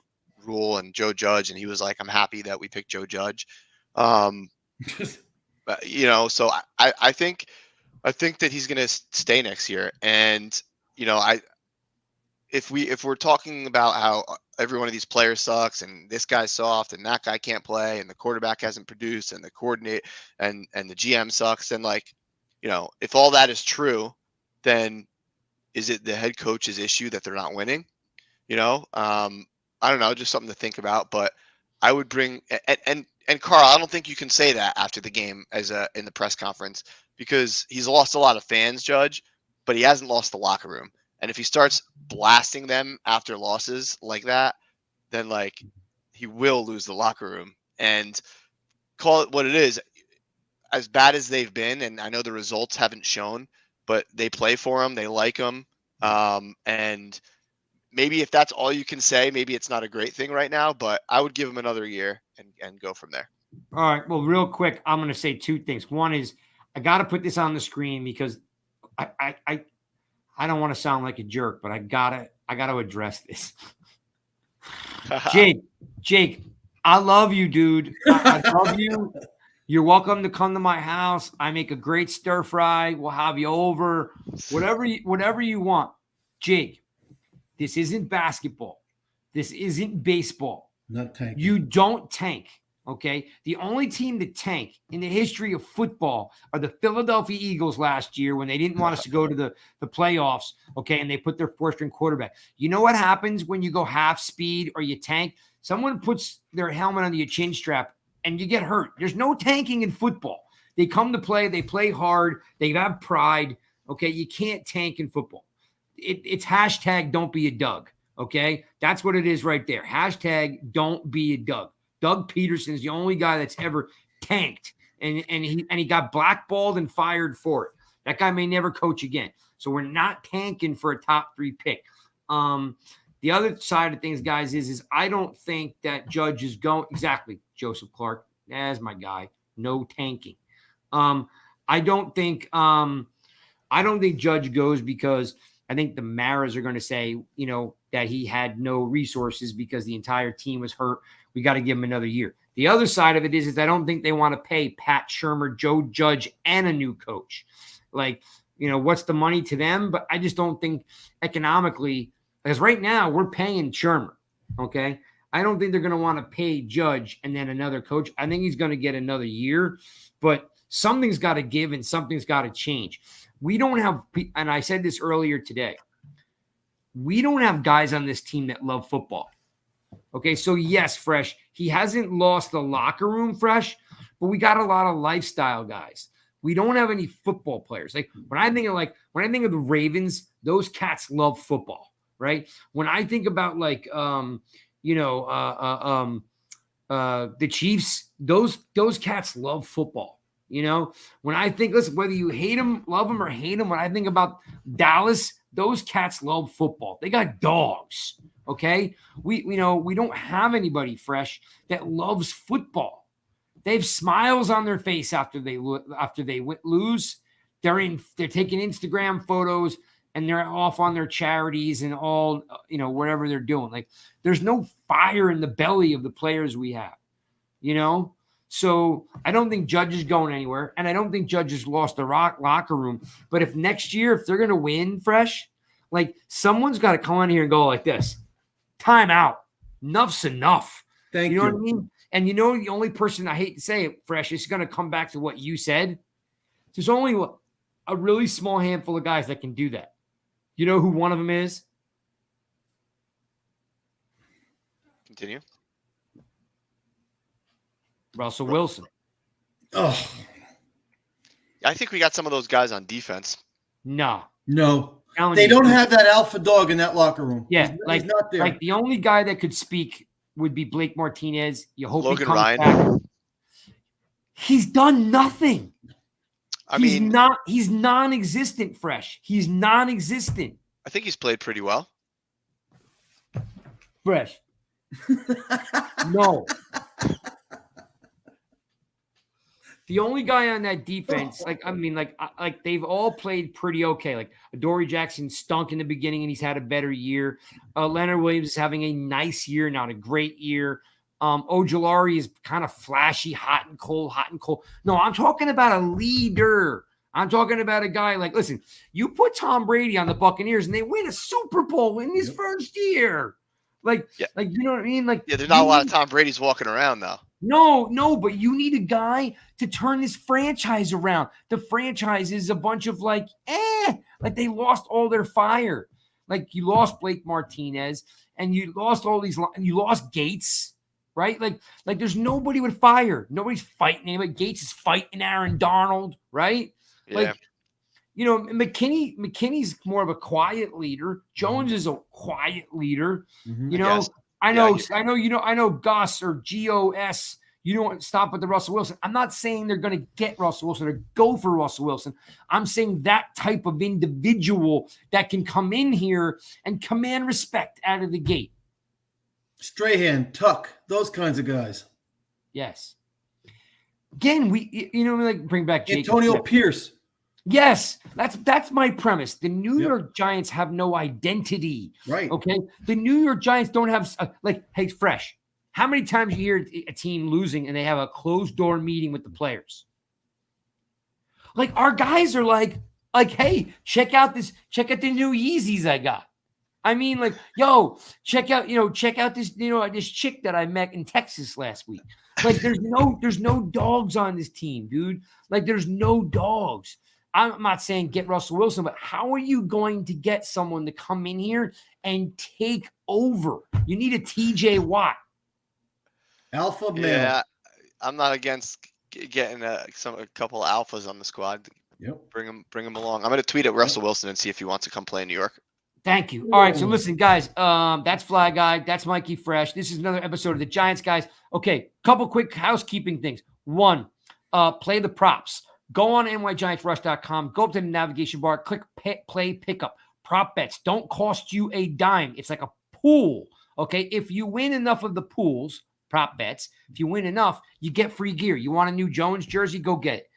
Rule and Joe Judge, and he was like, I'm happy that we picked Joe Judge. But, you know, so I think that he's going to stay next year. And, you know, if we're talking about how every one of these players sucks and this guy's soft and that guy can't play and the quarterback hasn't produced and the coordinate and the GM sucks, then, like, you know, if all that is true, then is it the head coach's issue that they're not winning? You know, I don't know, just something to think about. But I would bring and Carl, I don't think you can say that after the game in the press conference, because he's lost a lot of fans, Judge, but he hasn't lost the locker room. And if he starts blasting them after losses like that, then, like, he will lose the locker room. And call it what it is. As bad as they've been, and I know the results haven't shown, but they play for him. They like him. And maybe if that's all you can say, maybe it's not a great thing right now, but I would give him another year and go from there. All right. Well, real quick, I'm going to say two things. One is I got to put this on the screen because I don't want to sound like a jerk, but I gotta address this. Jake, I love you, dude. I love you. You're welcome to come to my house. I make a great stir fry. We'll have you over. Whatever you want. Jake, this isn't basketball. This isn't baseball. Not tanking. You don't tank. Okay. The only team to tank in the history of football are the Philadelphia Eagles last year when they didn't want us to go to the playoffs. Okay. And they put their four-string quarterback. You know what happens when you go half speed or you tank? Someone puts their helmet under your chin strap and you get hurt. There's no tanking in football. They come to play. They play hard. They have pride. Okay. You can't tank in football. It's hashtag don't be a Doug. Okay. That's what it is right there. Hashtag don't be a Doug. Doug Peterson's the only guy that's ever tanked, and he got blackballed and fired for it. That guy may never coach again. So we're not tanking for a top 3 pick. The other side of things, guys, is I don't think that Judge is going exactly. Joseph Clark, as my guy, no tanking. I don't think Judge goes because I think the Maras are going to say, you know, that he had no resources because the entire team was hurt. We got to give him another year. The other side of it is I don't think they want to pay Pat Shurmur, Joe Judge, and a new coach. Like, you know, what's the money to them? But I just don't think economically, because right now we're paying Shurmur, okay? I don't think they're going to want to pay Judge and then another coach. I think he's going to get another year, but something's got to give and something's got to change. We don't have, and I said this earlier today, we don't have guys on this team that love football. Okay, so yes, Fresh, he hasn't lost the locker room, Fresh, but we got a lot of lifestyle guys. We don't have any football players. Like when I think of the Ravens, those cats love football, right? When I think about like the Chiefs, those cats love football. You know, when I think, listen, whether you hate them, love them, or hate them, when I think about Dallas, those cats love football. They got dogs. Okay, we don't have anybody, Fresh, that loves football. They have smiles on their face after they lose. They're taking Instagram photos and they're off on their charities and all, you know, whatever they're doing. Like there's no fire in the belly of the players we have, you know. So I don't think Judge is going anywhere, and I don't think Judge has lost the locker room. But if next year, if they're going to win, Fresh, like someone's got to come on here and go like this. Time out. Enough's enough. Thank you. You know what I mean? And you know, the only person, I hate to say it, Fresh, is going to come back to what you said. There's only a really small handful of guys that can do that. You know who one of them is? Continue. Russell Wilson. Oh, I think we got some of those guys on defense. No. They don't have that alpha dog in that locker room. Yeah, he's not there. Like the only guy that could speak would be Blake Martinez. You hope he Logan comes Ryan. back. He's done nothing. He's non-existent, Fresh. He's non-existent. I think he's played pretty well. Fresh. No. The only guy on that defense, they've all played pretty okay. Like Adoree Jackson stunk in the beginning, and he's had a better year. Leonard Williams is having a nice year, not a great year. Ojulari is kind of flashy, hot and cold. No, I'm talking about a leader. I'm talking about a guy like, listen, you put Tom Brady on the Buccaneers and they win a Super Bowl in his first year. Like, you know what I mean? Like, yeah, there's not a lot of Tom Brady's walking around though. No, but you need a guy to turn this franchise around. The franchise is a bunch of like they lost all their fire. Like you lost Blake Martinez and you lost you lost Gates, right? Like there's nobody with fire. Nobody's fighting anybody. Gates is fighting Aaron Donald, right? Yeah. Like, you know, McKinney's more of a quiet leader. Jones is a quiet leader. You know, I know Gus or GOS. You don't stop at the Russell Wilson. I'm not saying they're going to get Russell Wilson or go for Russell Wilson. I'm saying that type of individual that can come in here and command respect out of the gate. Strahan, Tuck, those kinds of guys. Yes. Again, bring back Jake. Antonio Pierce. Yes, that's my premise. The New York Giants have no identity. Right. Okay. The New York Giants don't have hey, Fresh. How many times you hear a team losing and they have a closed door meeting with the players? Like our guys are like, hey, check out the new Yeezys I got. I mean, like, yo, check out this, this chick that I met in Texas last week. Like, there's no dogs on this team, dude. Like, there's no dogs. I'm not saying get Russell Wilson, but how are you going to get someone to come in here and take over? You need a TJ Watt. Alpha male. Yeah, I'm not against getting a couple alphas on the squad. Yep. Bring them along. I'm going to tweet at Russell Wilson and see if he wants to come play in New York. Thank you. All right, so listen, guys, that's Fla-Guy. That's Mikey Fresh. This is another episode of the Giants, guys. Okay, couple quick housekeeping things. One, play the props. Go on nygiantsrush.com. Go up to the navigation bar. Click play pickup. Prop bets don't cost you a dime. It's like a pool, okay? If you win enough of the pools, prop bets, if you win enough, you get free gear. You want a new Jones jersey? Go get it.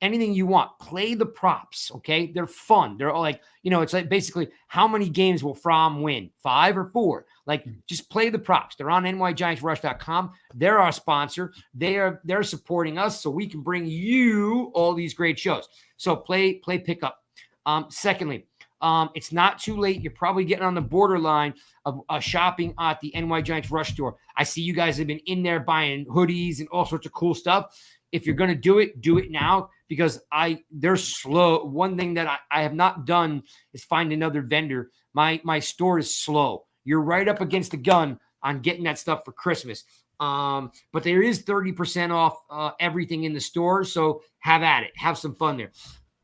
Anything you want. Play the props, okay? They're fun. They're all like, it's like basically how many games will Fromm win? 5 or 4? Like, just play the props. They're on nygiantsrush.com. They're our sponsor. They're supporting us so we can bring you all these great shows. So play pickup. Secondly, it's not too late. You're probably getting on the borderline of shopping at the NY Giants Rush store. I see you guys have been in there buying hoodies and all sorts of cool stuff. If you're going to do it now, because they're slow. One thing that I have not done is find another vendor. My store is slow. You're right up against the gun on getting that stuff for Christmas. But there is 30% off everything in the store. So have at it. Have some fun there.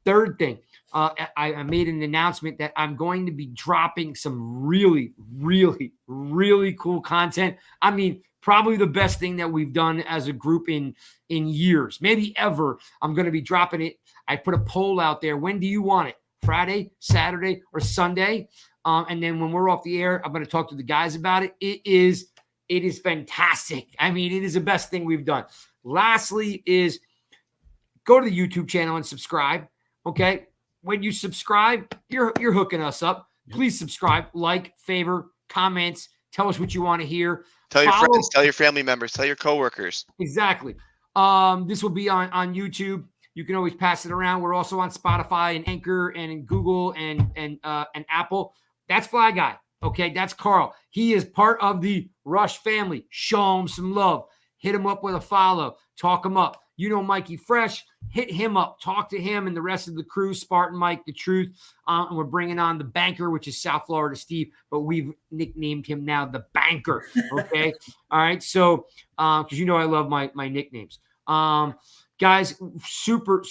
Third thing, I made an announcement that I'm going to be dropping some really, really, really cool content. I mean, probably the best thing that we've done as a group in years, maybe ever. I'm going to be dropping it. I put a poll out there. When do you want it? Friday, Saturday, or Sunday? And then when we're off the air, I'm going to talk to the guys about it. It is fantastic. I mean, it is the best thing we've done. Lastly is go to the YouTube channel and subscribe. Okay. When you subscribe, you're hooking us up. Please subscribe, like, favor, comments, tell us what you want to hear. Tell your friends, tell your family members, tell your coworkers. Exactly. This will be on YouTube. You can always pass it around. We're also on Spotify and Anchor and in Google and Apple. That's Fla-Guy. Okay, that's Carl. He is part of the Rush family. Show him some love. Hit him up with a follow. Talk him up. Mikey Fresh. Hit him up. Talk to him and the rest of the crew. Spartan Mike, The Truth. And we're bringing on the Banker, which is South Florida Steve, but we've nicknamed him now the Banker. Okay. All right. So, because I love my nicknames. Guys, super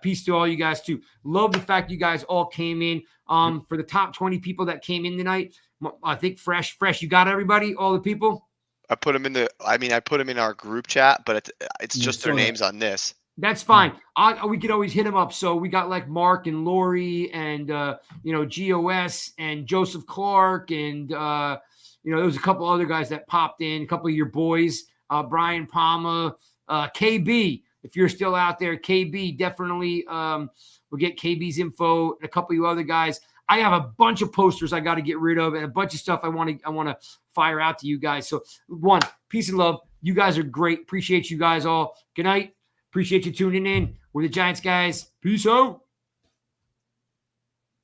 peace to all you guys too. Love the fact you guys all came in. For the top 20 people that came in tonight, I think Fresh, you got everybody, all the people? I put them in our group chat, but it's just their saw that. names on this. That's fine. We could always hit them up. So we got like Mark and Lori and GOS and Joseph Clark and there was a couple other guys that popped in, a couple of your boys, Brian Palma, KB. If you're still out there, KB, definitely we'll get KB's info and a couple of you other guys. I have a bunch of posters I got to get rid of and a bunch of stuff I want to fire out to you guys. So one, peace and love. You guys are great. Appreciate you guys all. Good night. Appreciate you tuning in. We're the Giants guys. Peace out.